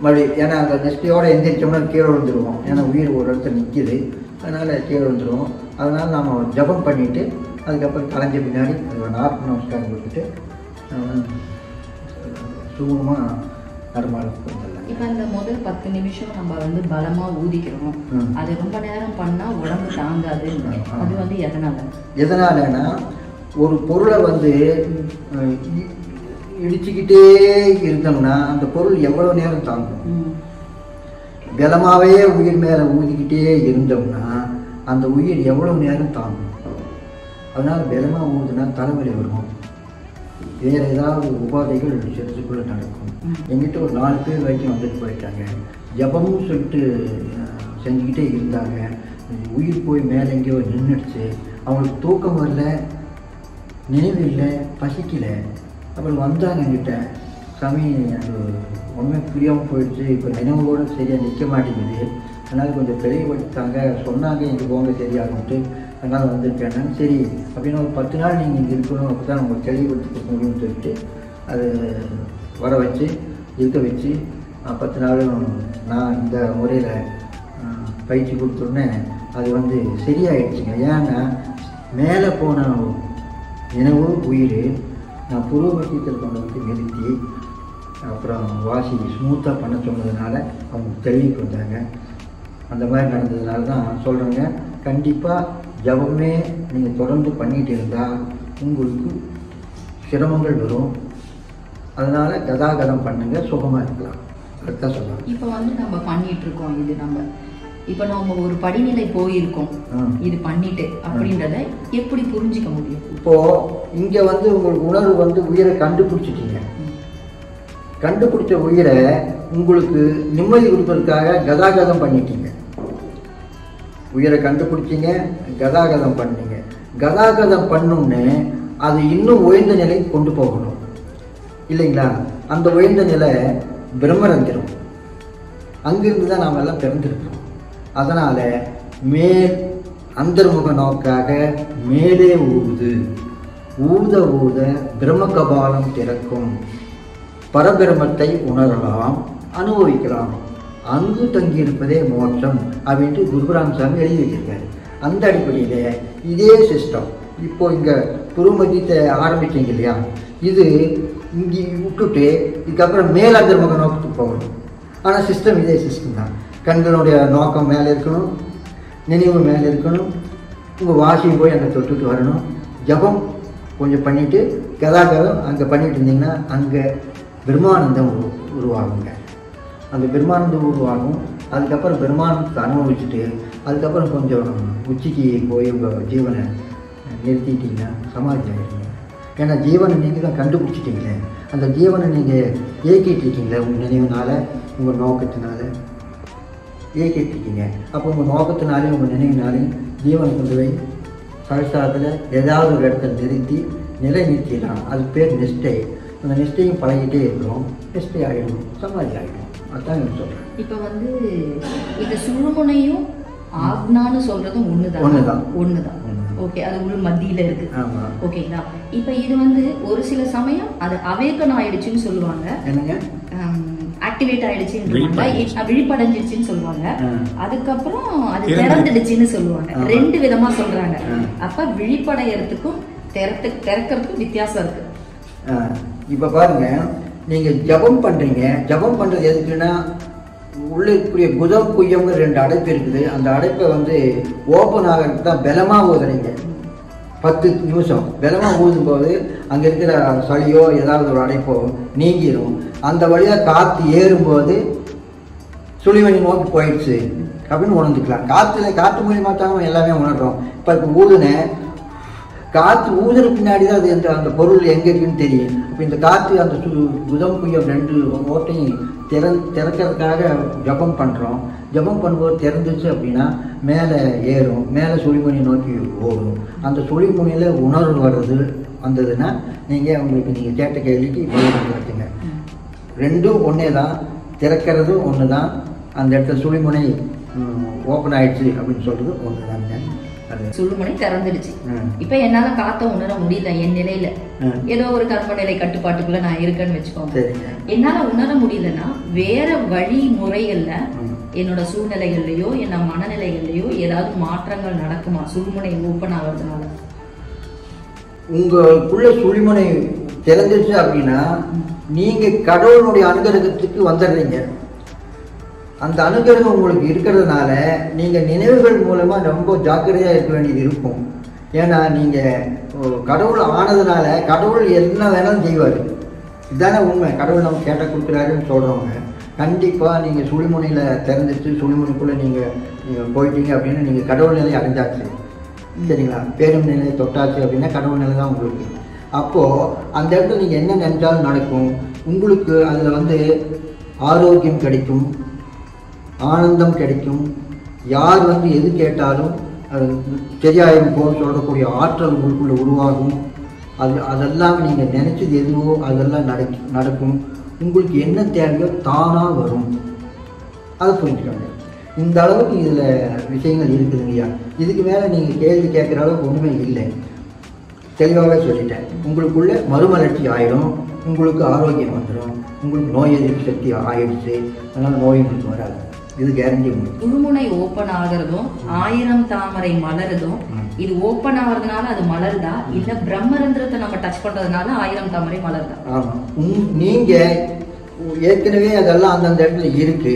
மறுபடியும். ஏன்னா அந்த நெஸ்டியோடு எந்திரிச்சோம்னா கீழே விழுந்துருவோம். ஏன்னா உயிர் ஒரு இடத்துல நிற்கிது, அதனால் கீழே விழுந்துருவோம். அதனால் நாம் ஜபம் பண்ணிவிட்டு அதுக்கப்புறம் கலைஞ்ச பின்னாடி அது ஒரு 40 நமஸ்காரம் கொடுத்துட்டு சுகமாக நடுமாளுக்கு வந்துடலாம். இப்போ இந்த முதல் 10 நிமிஷம் நம்ம வந்து பலமாக ஊதிக்கிறோம். அது ரொம்ப நேரம் பண்ணால் உடம்பு தாங்காது. அது வந்து எதனாலன்னா, ஒரு பொருளை வந்து இடிச்சுக்கிட்டே இருந்தோம்னா அந்த பொருள் எவ்வளோ நேரம் தாங்கும்? பலமாகவே உயிர் மேலே ஊதிக்கிட்டே இருந்தோம்னா அந்த உயிர் எவ்வளோ நேரம் தாங்கும்? அதனால் பலமாக ஊதுனா தலைவலி வரும், வேறு ஏதாவது உபாதைகள் சிறுசுக்குள்ளே நடக்கும். எங்கிட்ட ஒரு 4 பேர் வரைக்கும் வந்துட்டு போயிட்டாங்க. ஜபமும் சொல்லிட்டு செஞ்சுக்கிட்டே இருந்தாங்க. உயிர் போய் மேலே எங்கேயோ நின்றுடுச்சு. அவங்களுக்கு தூக்கம் வரல, நினைவு இல்லை, பசிக்கலை. அப்புறம் வந்தாங்க என்கிட்ட, சாமி எனக்கு ஒன்றுமே புரியாமல் போயிடுச்சு, இப்போ நினைவு கூட சரியாக நிற்க மாட்டேங்குது, அதனால் கொஞ்சம் தெளிவுபடுத்தாங்க, சொன்னாங்க இங்கே போங்க சரியாகும்ட்டு, அதனால் வந்திருக்கேன். சரி அப்படின்னு ஒரு 10 நாள் நீங்கள் இங்கே இருக்கணும், அப்போ தான் உங்களுக்கு தெளிவுபடுத்தி கொடுக்க முடியும்னு சொல்லிட்டு அது வர வச்சு இருக்க வச்சு 10 நாளும் நான் இந்த முறையில் பயிற்சி கொடுத்தோன்னே அது வந்து சரியாயிடுச்சுங்க. ஏன்னா மேலே போன நினைவு உயிர் நான் பூர்வபக்தியில் கொண்டு வந்து நிறுத்தி அப்புறம் வாசி ஸ்மூத்தாக பண்ண சொன்னதுனால அவங்க தெளிவுக்கு வந்தாங்க. அந்த மாதிரி நடந்ததுனால தான் சொல்கிறேங்க, கண்டிப்பாக ஜபமே நீங்கள் தொடர்ந்து பண்ணிகிட்டு இருந்தால் உங்களுக்கு சிரமங்கள் வரும். அதனால் கதாகதம் பண்ணுங்கள், சுகமாக இருக்கலாம். அதுதான் சொல்லுவாங்க. இப்போ வந்து நம்ம பண்ணிகிட்ருக்கோம், இது இப்போ நம்ம ஒரு படிநிலை போயிருக்கோம், இது பண்ணிட்டு அப்படின்றத எப்படி புரிஞ்சிக்க முடியும்? இப்போது இங்கே வந்து உங்களுக்கு உணர்வு வந்து உயிரை கண்டுபிடிச்சிட்டீங்க. கண்டுபிடிச்ச உயிரை உங்களுக்கு நிம்மதி கொடுப்பதற்காக கதாகதம் பண்ணிட்டீங்க. உயிரை கண்டுபிடிச்சிங்க, கதாகதம் பண்ணீங்க. கதாகதம் பண்ணுன்னு அது இன்னும் உயர்ந்த நிலைக்கு கொண்டு போகணும் இல்லைங்களா? அந்த உயர்ந்த நிலை பிரம்மரந்திரம். அங்கிருந்து தான் நாம் எல்லாம் பிறந்திருக்கிறோம். அதனால் மேல் அந்தர்முக நோக்காக மேலே ஊது, ஊத ஊத பிரம்ம கபாலம் திறக்கும், பரபிரமத்தை உணரலாம், அனுபவிக்கலாம், அங்கு தங்கியிருப்பதே மோட்சம் அப்படின்ட்டு குருபராம் சாமி எழுதி வச்சிருக்காரு. அந்த அடிப்படையில் இதே சிஸ்டம் இப்போ இங்கே புருமதியத்தை ஆரம்பிச்சிங்க இல்லையா, இது இங்கே விட்டுட்டு இதுக்கப்புறம் மேல் அந்தர்முக நோக்கத்துக்கு போகணும். ஆனால் சிஸ்டம் இதே சிஸ்டம் தான். கண்களுடைய நோக்கம் மேலே இருக்கணும், நினைவு மேலே இருக்கணும், உங்கள் வாசியும் போய் அங்கே தொட்டுட்டு வரணும். ஜபம் கொஞ்சம் பண்ணிவிட்டு கதாகதம் அங்கே பண்ணிட்டு இருந்தீங்கன்னா அங்கே பிரம்மானந்தம் உருவாகுங்க. அந்த பிரம்மானந்தம் உருவாகும். அதுக்கப்புறம் பிரம்மானந்தத்தை அனுபவிச்சுட்டு அதுக்கப்புறம் கொஞ்சம் உச்சிக்கு போய் உங்கள் ஜீவனை நிறுத்திட்டீங்கன்னா சமாதி ஆகிடுங்க. ஏன்னா ஜீவனை நீங்கள் தான் கண்டுபிடிச்சிட்டிங்களே, அந்த ஜீவனை நீங்கள் இயக்கிட்டு இருக்கீங்களே, உங்கள் நினைவுனால உங்கள் நோக்கத்தினால இயக்கிட்டு இருக்கீங்க. அப்போ உங்கள் நோக்கத்தினாலையும் உங்கள் நினைவுனாலையும் ஜீவனை கொண்டு போய் சகசாரத்தில் ஏதாவது ஒரு இடத்துல நிறுத்தி நிலை நிறுத்திடலாம். அது பேர் நிஷ்டை. அந்த நிஷ்டையும் பழகிட்டே இருக்கிறோம், நிஷ்டை ஆகிடும், சமாதி ஆகிடும். அதுதான் நான் சொல்கிறேன். இப்போ வந்து இந்த சுழுமுனையும் ஆக்னான்னு சொல்கிறதும் ஒன்று தான். ஓகே, அது உள்ள மத்தியில் இருக்கு. ஓகேங்களா? இப்போ இது வந்து ஒரு சில சமயம் அது அவேக்கன் ஆயிடுச்சுன்னு சொல்லுவாங்க, என்னங்க ஆக்டிவேட் ஆயிடுச்சுன்னு விழிப்படைஞ்சிடுச்சுன்னு சொல்லுவாங்க. அதுக்கப்புறம் அது திறந்துடுச்சுன்னு சொல்லுவாங்க. 2 விதமா சொல்றாங்க. அப்ப விழிப்படையறதுக்கும் திறக்கிறதுக்கும் வித்தியாசம் இருக்கு. இப்போ பாருங்க, நீங்கள் ஜபம் பண்ணுறீங்க. ஜபம் பண்ணுறது எதுக்குன்னா உள்ளே இருக்கக்கூடிய குதம் குய்யம்னு 2 அடைப்பு இருக்குது. அந்த அடைப்பை வந்து ஓப்பன் ஆகிறதுக்கு தான் பலமாக ஊதுறீங்க. 10 நிமிஷம் பலமாக ஊதும்போது அங்கே இருக்கிற சளியோ ஏதாவது ஒரு அடைப்போ நீங்கிடும். அந்த வழியாக காற்று ஏறும்போது சுழிவனி நோக்கி போயிடுச்சு அப்படின்னு உணர்ந்துக்கலாம். காற்று மூலியமாக தான் எல்லாமே உணர்றோம். இப்போ ஊதுனேன், காற்று ஊதுற பின்னாடி தான் அது அந்த பொருள் எங்கே இருக்குன்னு தெரியும். இப்போ இந்த காற்று அந்த குதம் குய்யம் 2 ஓட்டையும் திறக்கிறதுக்காக ஜபம் பண்ணுறோம். ஜபம் பண்ணும்போது திறந்துச்சு அப்படின்னா மேலே ஏறும், மேலே சுழிமுனை நோக்கி ஓடும். அந்த சுழிமுனையில் உணர்வு வர்றது வந்ததுன்னா உங்களுக்கு நீங்கள் கேட்ட கேள்விக்கு வச்சுங்க. 2ம் ஒன்றே தான், திறக்கிறதும் ஒன்று தான், அந்த இடத்துல சுழிமுனை ஓப்பன் ஆயிடுச்சு அப்படின்னு சொல்றது ஒன்று தாங்க. சுழுமுனை திறந்துடுச்சு. இப்ப என்னால காத்த உணர முடியல. என் நிலையில ஏதோ ஒரு கர்ம நிலை கட்டுப்பாட்டுக்குள்ள நான் இருக்கேன்னு வச்சுக்கோங்க. என்னால உணர முடியலன்னா வேற வழி முறைகள்ல என்னோட சூழ்நிலைகள்லயோ என்ன மனநிலைகள்லயோ ஏதாவது மாற்றங்கள் நடக்குமா சுழுமுனை ஓப்பன் ஆகிறதுனால? உங்களுக்குள்ள சுழிமுனை திறந்துச்சு அப்படின்னா நீங்க கடவுளுடைய அனுகிரகத்துக்கு வந்துடுறீங்க. அந்த அனுகிரகம் உங்களுக்கு இருக்கிறதுனால நீங்கள் நினைவுகள் மூலமாக ரொம்ப ஜாக்கிரதையாக இருக்க வேண்டியது இருக்கும். ஏன்னா நீங்கள் கடவுள் ஆனதுனால கடவுள் என்ன வேணாலும் செய்வார். இதுதானே உண்மை. கடவுள் நம்ம கேட்ட கொடுக்குறாருன்னு சொல்கிறவங்க கண்டிப்பாக நீங்கள் சுழிமுனையில் திறந்துச்சு, சுழிமுனைக்குள்ளே நீங்கள் போயிட்டீங்க அப்படின்னு நீங்கள் கடவுள் நிலை அடைஞ்சாச்சு, சரிங்களா? பேரும் நிலை தொட்டாச்சு அப்படின்னா கடவுள் நிலை தான் உங்களுக்கு. அப்போது அந்த இடத்துல நீங்கள் என்ன நினைச்சாலும் நடக்கும். உங்களுக்கு அதில் ஆரோக்கியம் கிடைக்கும், ஆனந்தம் கிடைக்கும். யார் எது கேட்டாலும் அது சரியாயிரும் போல் சொல்லக்கூடிய ஆற்றல் உங்களுக்குள்ள உருவாகும். அதெல்லாம் நீங்கள் நினச்சது எதுவோ அதெல்லாம் நடக்கும். உங்களுக்கு என்ன தேவையோ தானாக வரும். அதை புரிஞ்சுக்கோங்க. இந்த அளவுக்கு இதில் விஷயங்கள் இருக்குது இல்லையா? இதுக்கு மேலே நீங்கள் கேள்வி கேட்குற அளவுக்கு ஒன்றுமே இல்லை. தெளிவாகவே சொல்லிட்டேன். உங்களுக்குள்ள மறுமலர்ச்சி ஆயிடும், உங்களுக்கு ஆரோக்கியம் வந்துடும், உங்களுக்கு நோய் எதிர்ப்பு சக்தி ஆயிடுச்சு, அதனால் நோய் உங்களுக்கு வராது. இது கேரண்டி. சுழுமுனை ஓப்பன் ஆகிறதும் 1000 தாமரை மலருதும் இது ஓப்பன் ஆகிறதுனால அது மலருதா இல்ல பிரம்மரந்திரத்தை நம்ம டச் பண்றதுனால 1000 தாமரை மலருதா? ஆமா, நீங்க ஏற்கனவே அதெல்லாம் அந்தந்த இடத்துல இருக்கு.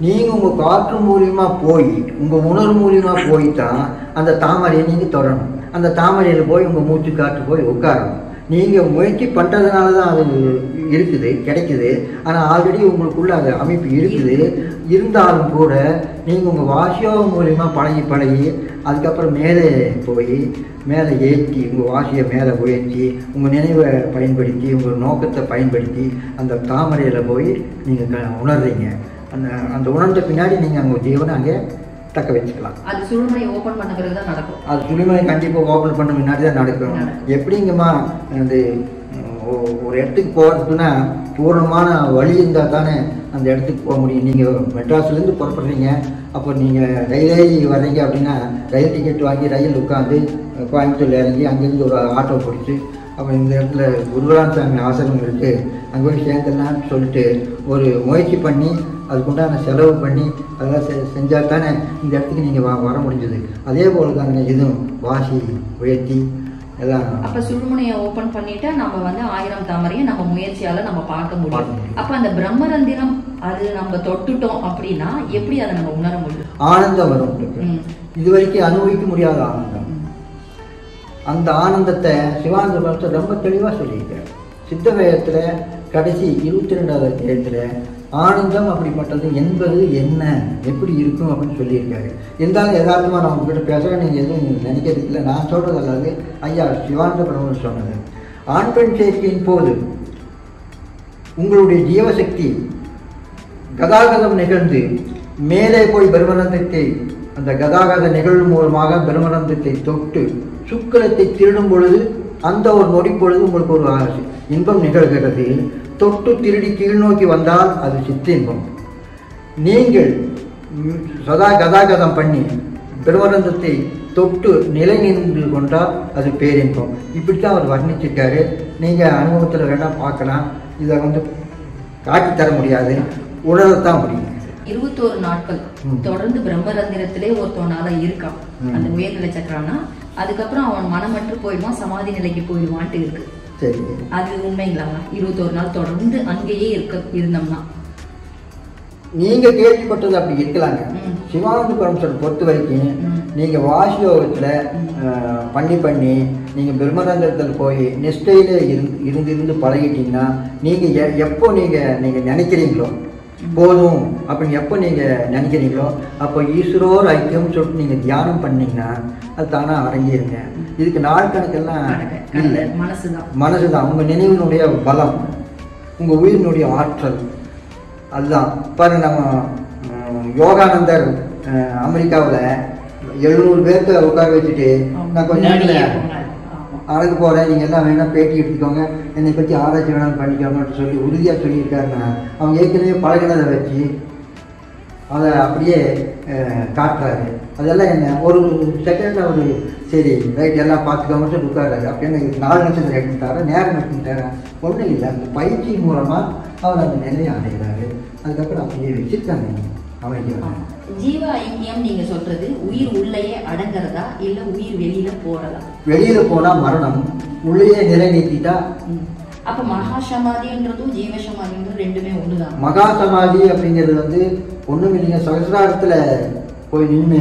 நீங்க உங்க காற்று மூலியமா போய் உங்க உணர்வு மூலியமா போய்தான் அந்த தாமரையை நீங்க தொடரணும். அந்த தாமரையில போய் உங்க மூச்சு காற்று போய் உட்காரணும். நீங்கள் முயற்சி பண்ணுறதுனால தான் அது இருக்குது, கிடைக்குது. ஆனால் ஆல்ரெடி உங்களுக்குள்ள அது அமைப்பு இருக்குது. இருந்தாலும் கூட நீங்கள் உங்கள் வாசியோகம் மூலிமா பழகி அதுக்கப்புறம் மேலே போய் மேலே ஏற்றி உங்கள் வாசியை மேலே உயர்த்தி உங்கள் நினைவை பயன்படுத்தி உங்கள் நோக்கத்தை பயன்படுத்தி அந்த தாமரையில் போய் நீங்கள் உணர்றீங்க. அந்த உணர்ந்த பின்னாடி நீங்கள் உங்கள் ஜீவனை அங்கே தக்க வச்சுக்கலாம். அது சுழுமுனை ஓப்பன் பண்ண பிறகு தான் நடக்கும். அது சுழுமுனை கண்டிப்பாக ஓப்பன் பண்ண முன்னாடி தான் நடக்கும். எப்படிங்கம்மா அந்த ஒரு இடத்துக்கு போகிறதுக்குன்னா பூர்ணமான வழி இருந்தால் தானே அந்த இடத்துக்கு போக முடியும். நீங்கள் மெட்ராஸ்லேருந்து புறப்படுறீங்க, அப்போ நீங்கள் ரயிலேறி வர்றீங்க அப்படின்னா ரயில் டிக்கெட் வாங்கி ரயில் உட்காந்து கோயம்புத்தூரில் இறங்கி அங்கேருந்து ஒரு ஆட்டோ பிடிச்சி அப்போ இந்த இடத்துல குருகுலாம் சாமி ஆசிரமம் இருக்குது அங்கே போய் சேர்ந்துடலான்னு சொல்லிட்டு ஒரு முயற்சி பண்ணி அதுக்குண்டான செலவு பண்ணி அதெல்லாம் செஞ்சால் தானே இந்த இடத்துக்கு நீங்கள் வர முடிஞ்சது. அதே போல் தாங்க இதுவும் வாசி உயர்த்தி எல்லாம். அப்போ சுழுமுனையை ஓப்பன் பண்ணிட்டு நம்ம 1000 தாமரையை நம்ம முயற்சியால் நம்ம பார்க்க முடியும். அப்போ அந்த பிரம்மரந்திரம் அது நம்ம தொட்டுட்டோம் அப்படின்னா எப்படி அதை நம்ம உணர முடியும்? ஆனந்தம் வரும் உங்களுக்கு. இது வரைக்கும் அனுபவிக்க முடியாத ஆனந்தம். அந்த ஆனந்தத்தை சிவானந்த பலத்தை ரொம்ப தெளிவாக சொல்லியிருக்கேன். சித்த வேதத்தில் கடைசி 22வது அத்தியாயத்தில் ஆனந்தம் அப்படிப்பட்டது என்பது என்ன, எப்படி இருக்கும் அப்படின்னு சொல்லியிருக்காரு. இருந்தாலும் யதார்த்தமாக நான் உங்ககிட்ட பேசுகிறேன், நீங்கள் எதுவும் நினைக்கிறது இல்லை. நான் சொல்கிறது அல்லாது ஐயா சிவானந்த பிரம்மன் சொன்னது. ஆண் பெண் சேர்க்கையின் போது உங்களுடைய ஜீவசக்தி கதாகதம் நிகழ்ந்து மேலே போய் பிரம்மரந்தத்தை அந்த கதாகத நிகழ்வு மூலமாக பிரம்மரந்தத்தை தொட்டு சுக்கலத்தை திருடும் பொழுது அந்த ஒரு நொடி பொழுது உங்களுக்கு ஒரு இன்பம் நிகழ்கிறது. தொட்டு திருடி கீழ் நோக்கி வந்தால் அது சித்த இன்பம். நீங்கள் சதா கதாகதம் பண்ணி பிரம்மரந்தத்தை தொட்டு நிலை நின்று கொண்டால் அது பேரின்பம். இப்படித்தான் அவர் வர்ணிச்சிருக்காரு. நீங்கள் அனுபவத்தில் வேணால் பார்க்கலாம். இதை காட்டி தர முடியாது, உணரத்தான் முடியும். 21 நாட்கள் தொடர்ந்து பிரம்மரந்திரத்திலே ஒருத்தவனால இருக்கான் அந்த உயர்நிலை சக்கரானா. அதுக்கப்புறம் அவன் மனமற்று போயிடுவான், சமாதி நிலைக்கு போயிடுவான்ட்டு இருக்கு. சரி, அது உண்மைங்களா? 21 நாள் தொடர்ந்து அங்கேயே இருந்தோம்னா நீங்க கேள்விப்பட்டது அப்படி இருக்கலாங்க. சிவானந்த பரமேஸ்வரன் பொறுத்த வரைக்கும் நீங்க வாசியோகத்துல பண்ணி நீங்க பிரம்மரந்திரத்தில் போய் நிஷ்டையில இருந்து பழகிட்டீங்கன்னா நீங்க எப்போ நீங்க நினைக்கிறீங்களோ போதும் அப்படின்னு எப்போ நீங்கள் நினைக்கிறீங்களோ அப்போ ஈஸ்வரோர் ஐக்கியம்னு சொல்லிட்டு நீங்கள் தியானம் பண்ணீங்கன்னா அது தானாக அடங்கிடுங்க. இதுக்கு நாள் கணக்கெல்லாம் இல்லை, மனசு தான் உங்கள் நினைவினுடைய பலம், உங்கள் உயிரினுடைய ஆற்றல். அதுதான் பாருங்க, நம்ம யோகானந்தர் அமெரிக்காவில் 700 பேர்த்த உட்கார வச்சுட்டு நான் கொஞ்ச நேரத்தில் அழகு போகிறேன், நீங்கள் எல்லாம் வேணால் பேட்டி எடுத்துக்கோங்க, என்னை பற்றி ஆராய்ச்சி வேணாலும் பண்ணிக்கோங்கன்னு சொல்லி உறுதியாக சொல்லியிருக்காருன்னா அவங்க ஏற்கனவே பழகினதை வச்சு அதை அப்படியே காட்டுறாரு. அதெல்லாம் என்ன ஒரு செகண்டில் ஒரு சரி ரைட் எல்லாம் பார்த்துக்கோங்கன்னு சொல்லி உட்காராரு. அப்படின்னு 4 நிமிஷத்தில் எடுத்துட்டாரு, நேரம் எடுத்துட்டாரு, ஒன்றும் இல்லை. அந்த பயிற்சி மூலமாக அவர் அந்த நிலையை அடைகிறாரு. அதுக்கப்புறம் அப்படியே வச்சுருக்காங்க அமைக்கிறாங்க. ஜீவ ஐக்கியம் நீங்க சொல்றது உயிர் உள்ளேயே அடங்குறதா இல்ல உயிர் வெளியில போறதா? வெளியில போனா மரணம், உள்ளேயே நிலை நீக்கிட்டா. அப்ப மகா சமாதின்றதும் ஜீவ சமாதின்றது ரெண்டுமே ஒண்ணுதான். மகா சமாதி அப்படிங்கிறது வந்து ஒண்ணும் இல்லைங்க, சகசிராரத்துல போய் நின்று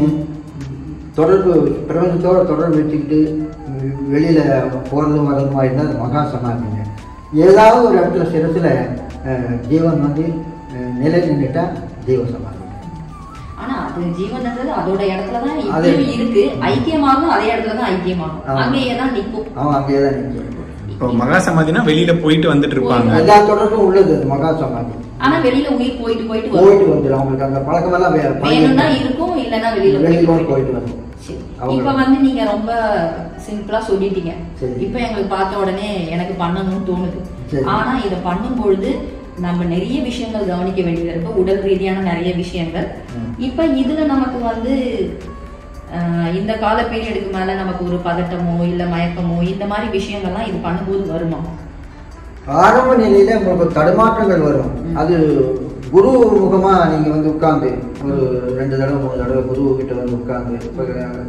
தொடர்பு பிரபஞ்சத்தோட தொடர்பு வச்சுக்கிட்டு வெளியில போறதும் வர்றதுமா இருந்தால் அது மகா சமாதிங்க. ஏதாவது ஒரு இடத்துல சிரத்துல ஜீவன் வந்து நிலை நின்றுட்டா ஜீவ சமாதி. ஆனா அது ஜீவன்ன்றது அதோட இடத்துலதான் இருக்கு, ஐக்கியமாகும் அதே இடத்துலதான் ஐக்கியமாகும், அங்கேயேதான் நிற்கும். அவன் அங்கேயேதான் நிற்கும். இப்போ மகா சமாதினா வெளியில போயிட்டு வந்துட்டு இருப்பாங்க, எல்லா தொடர்பும் உள்ளது மகா சமாதி. ஆனா வெளியில உயிர் போயிட்டு வந்துடும். அவங்களுக்கு அந்த பழக்கம் எல்லாம் வேணும்னா இருக்கும், இல்லன்னா வெளியில போயிட்டு வந்துடும். இப்ப வந்து நீங்க ரொம்ப சிம்பிளா சொல்லிட்டீங்க. இப்ப எங்களுக்கு பார்த்த உடனே எனக்கு பண்ணணும்னு தோணுது. ஆனா இத பண்ணும் பொழுது நம்ம நிறைய விஷயங்கள் கவனிக்க வேண்டியது இருக்கு, உடல் ரீதியான நிறைய விஷயங்கள். இப்ப இதுல நமக்கு வந்து இந்த கால பீரியடுக்கு மேல நமக்கு ஒரு பதட்டமோ இல்ல மயக்கமோ இந்த மாதிரி விஷயங்கள்லாம் இது பண்ணும்போது வருமா? ஆரம்ப நிலையில உங்களுக்கு தடுமாற்றங்கள் வரும். அது குரு முகமா நீங்க வந்து உட்கார்ந்து ஒரு 2 தடவை 3 தடவை குரு கிட்ட வந்து உட்கார்ந்து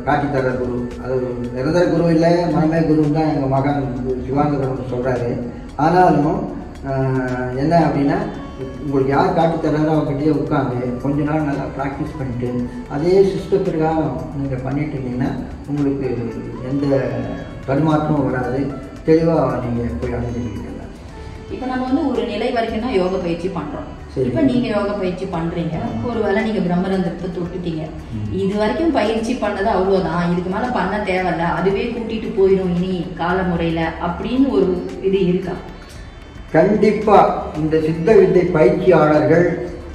காட்சி தர குரு, அது நிரந்தர குரு இல்லை, மனமே குருன்னு தான் எங்க மகன் சிவானந்தர் சொல்றாரு. ஆனாலும் என்ன அப்படின்னா உங்களுக்கு யார் காட்டி தர்றாரோ அவங்ககிட்டயே உட்காந்து கொஞ்ச நாள் நல்லா ப்ராக்டிஸ் பண்ணிட்டு அதே சிஸ்டத்திற்காக நீங்கள் பண்ணிட்டு இருந்தீங்கன்னா உங்களுக்கு எந்த தடுமாற்றமும் வராது, தெளிவாக நீங்கள் போய் அடைஞ்சிருக்கீங்க. இப்போ நம்ம வந்து ஒரு நிலை வரைக்கும் தான் யோக பயிற்சி பண்றோம். இப்போ நீங்க யோக பயிற்சி பண்றீங்க, ஒருவேளை நீங்க பிரம்மரந்திரத்தை தொட்டுட்டீங்க, இது வரைக்கும் பயிற்சி பண்ணது அவ்வளவுதான், இதுக்கு மேல பண்ண தேவையில்ல, அதுவே கூட்டிட்டு போயிடும் இனி காலமுறையில அப்படின்னு ஒரு இது இருக்கா? கண்டிப்பா இந்த சித்த வித்தை பயிற்சியாளர்கள்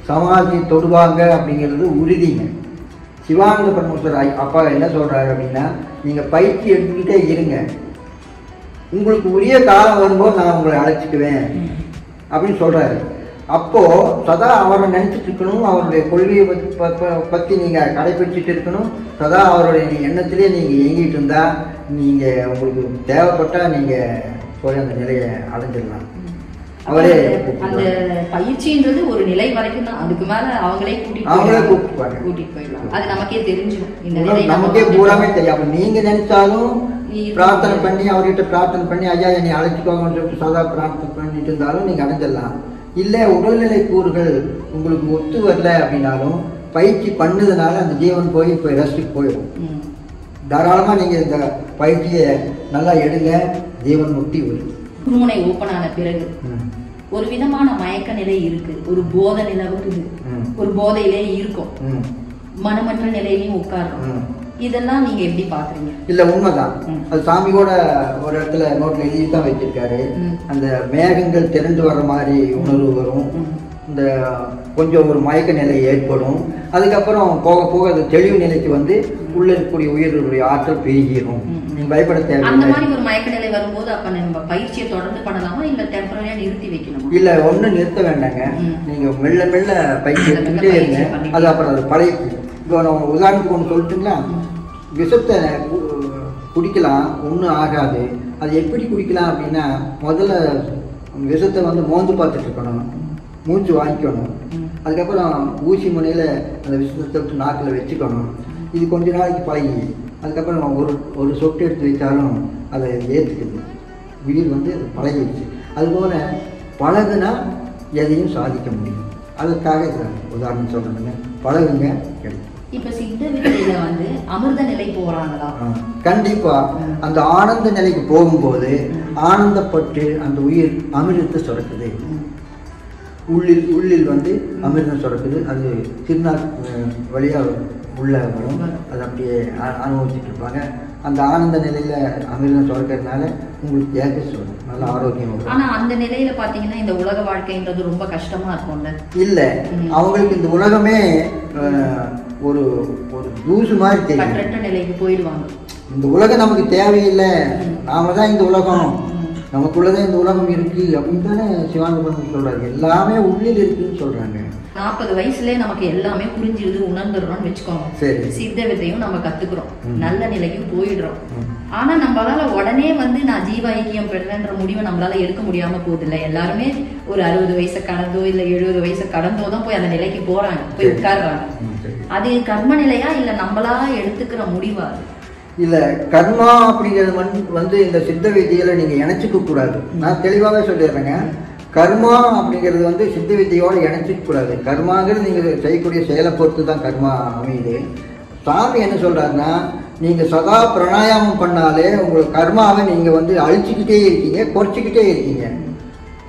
சமாதி தொடுவாங்க அப்படிங்கிறது உறுதிங்க. சிவானந்த பரமேஸ்வரர் அப்பா என்ன சொல்றாரு அப்படின்னா, நீங்க பயிற்சி எடுத்துக்கிட்டே இருங்க, உங்களுக்கு உரிய காலம் வரும்போது நான் உங்களை அழைச்சிக்குவேன் அப்படின்னு சொல்றாரு. அப்போ சதா அவரை நினைச்சிட்டு இருக்கணும், அவருடைய கொள்கையை பத்தி நீங்க கடைபிடிச்சிட்டு இருக்கணும், சதா அவருடைய எண்ணத்திலே நீங்க இயங்கிட்டு இருந்தா நீங்க உங்களுக்கு தேவைப்பட்டா நீங்க போய் அந்த நிலையை அடைஞ்சிடலாம். அவரே அந்த பயிற்சின்றது ஒரு நிலை வரைக்கும் தான், அதுக்கு மேல அவங்களே கூட்டிட்டு போயிடலாம். அது நமக்கே தெரிஞ்சிடும், இந்த நிலை நமக்கே பூராமே தெரியும். அப்ப நீங்க நினைச்சாலும் பிரார்த்தனை பண்ணி அவர்கிட்ட பிரார்த்தனை பண்ணி ஐயா என்னை அழைச்சிக்கோங்கன்னு சொல்லிட்டு சதா பிரார்த்தனை பண்ணிட்டு இருந்தாலும் நீங்க அடைஞ்சிடலாம். இல்லை உடல்நிலை கூறுகள் உங்களுக்கு ஒத்து வரல அப்படின்னாலும் பயிற்சி பண்ணதுனால அந்த ஜீவன் போய் ரெஸ்ட்டுக்கு போயிடும். தாராளமா நீங்க இந்த பயிற்சியை நல்லா எடுங்க, ஜீவன் முக்தி வரும். குருமுனை ஓபன் ஆன பிறகு ஒரு விதமான மயக்க நிலை இருக்கு, ஒரு போத நிலை வருது, ஒரு போதையிலே இருக்கும், மனமற்ற நிலையிலையும் உட்கார்றோம். இதெல்லாம் நீங்க எப்படி பாக்குறீங்க? இல்ல உண்மைதான், அது சாமி கூட ஒரு இடத்துல நோட்ல எழுதி தான் வச்சிருக்காரு. அந்த மேகங்கள் திரண்டு வர்ற மாதிரி உணர்வு வரும், இந்த கொஞ்சம் ஒரு மயக்க நிலை ஏற்படும். அதுக்கப்புறம் போக போக அது தெளிவு நிலைக்கு வந்து உள்ள இருக்கக்கூடிய உயிர்களுடைய ஆற்றல் பெருகிடும். நீங்க பயப்பட தேவை. அந்த மாதிரி ஒரு மயக்க நிலை வரும்போது அப்ப நம்ம பயிற்சியை தொடர்ந்து பண்ணலாமா இல்ல டெம்பரரியா நிறுத்தி வைக்கணுமா? இல்ல ஒண்ணும் நிறுத்த வேண்டாங்க, நீங்க மெல்ல மெல்ல பயிற்சி எடுத்துக்கிட்டே இருங்க. அது அப்புறம் அது பழகி. இப்போ நான் உதாரணத்துக்கு ஒன்று சொல்லிட்டுங்களா, விஷத்தை குடிக்கலாம், ஒன்றும் ஆகாது. அது எப்படி குடிக்கலாம் அப்படின்னா, முதல்ல விஷத்தை வந்து மோந்து பார்த்துட்டு இருக்கணும், மூச்சு வாங்கிக்கணும். அதுக்கப்புறம் ஊசி முனையில் அந்த விஷத்தை விட்டு நாக்கில் வச்சுக்கணும். இது கொஞ்ச நாளைக்கு பழகி அதுக்கப்புறம் ஒரு சொட்டு எடுத்து வச்சாலும் அதை ஏற்றுக்குது, உயிர் வந்து அது பழகிடுச்சு. அதுபோல் பழகுனா எதையும் சாதிக்க முடியும். அதுக்காக உதாரணம் சொல்கிறேங்க, பழகுங்க கிடைக்கும். இப்ப சித்த வித்தையில வந்து அமிர்த நிலை போறாங்களா? கண்டிப்பா அந்த ஆனந்த நிலைக்கு போகும்போது ஆனந்தப்பட்டு அந்த உயிர் அமிர்தத்தை சுரக்குது. உள்ளில் வந்து அமிர்தம் சுரக்குது. அது சின்ன வழியாக உள்ள வரும். அது அப்படியே அனுபவிச்சுட்டு இருப்பாங்க. அந்த ஆனந்த நிலையில அமிர்தம் சுரக்கிறதுனால உங்களுக்கு தேஜஸ் வரும், நல்ல ஆரோக்கியம் வரும். ஆனா அந்த நிலையில பாத்தீங்கன்னா இந்த உலக வாழ்க்கைன்றது ரொம்ப கஷ்டமா இருக்கும்ல. இல்ல, அவங்களுக்கு இந்த உலகமே ஒரு ஒரு தூசு மாதிரி தெரியும். கட்டற்ற நிலைக்கு போயிடுவாங்க. இந்த உலகம் நமக்கு தேவையில்லை, நாம தான் இந்த உலகம், நமக்குள்ளதான் இந்த உலகம் இருக்கு அப்படின்னு தானே சிவானந்தபுரம் சொல்றாரு. எல்லாமே உள்ளில் இருக்குன்னு சொல்றாங்க. 40 வயசுலயே நமக்கு எல்லாமே புரிஞ்சிருது, உணர்ந்துடுறோம்னு வச்சுக்கோங்க. சித்த வித்தையும் நம்ம கத்துக்கிறோம், நல்ல நிலைக்கும் போயிடுறோம். ஆனா நம்மளால உடனே வந்து நான் ஜீவ ஐக்கியம் பெறன்ற முடிவை நம்மளால எடுக்க முடியாம போகுது இல்ல. எல்லாருமே ஒரு 60 வயசை கடந்தோ இல்ல 70 வயசை கடந்தோ தான் போய் அந்த நிலைக்கு போறாங்க, போய் உட்கார்றாங்க. அது கர்ம நிலையா இல்ல நம்மளா எடுத்துக்கிற முடிவா? இல்ல, கர்மா அப்படிங்கிறது வந்து இந்த சித்த வித்தியில நீங்க இணைச்சிக்க கூடாது. நான் தெளிவாகவே சொல்லிடுறேங்க. கர்மா அப்படிங்கிறது வந்து சித்த வித்தியோட இணைச்சிக்க கூடாது. கர்மாங்கிறது நீங்க செய்யக்கூடிய செயலை பொறுத்து தான் கர்மா அமையுது. சாமி என்ன சொல்றாருன்னா, நீங்க சதா பிராணாயாமம் பண்ணாலே உங்களுக்கு கர்மாவை நீங்க வந்து அழிச்சுக்கிட்டே இருக்கீங்க, குறைச்சிக்கிட்டே இருக்கீங்க.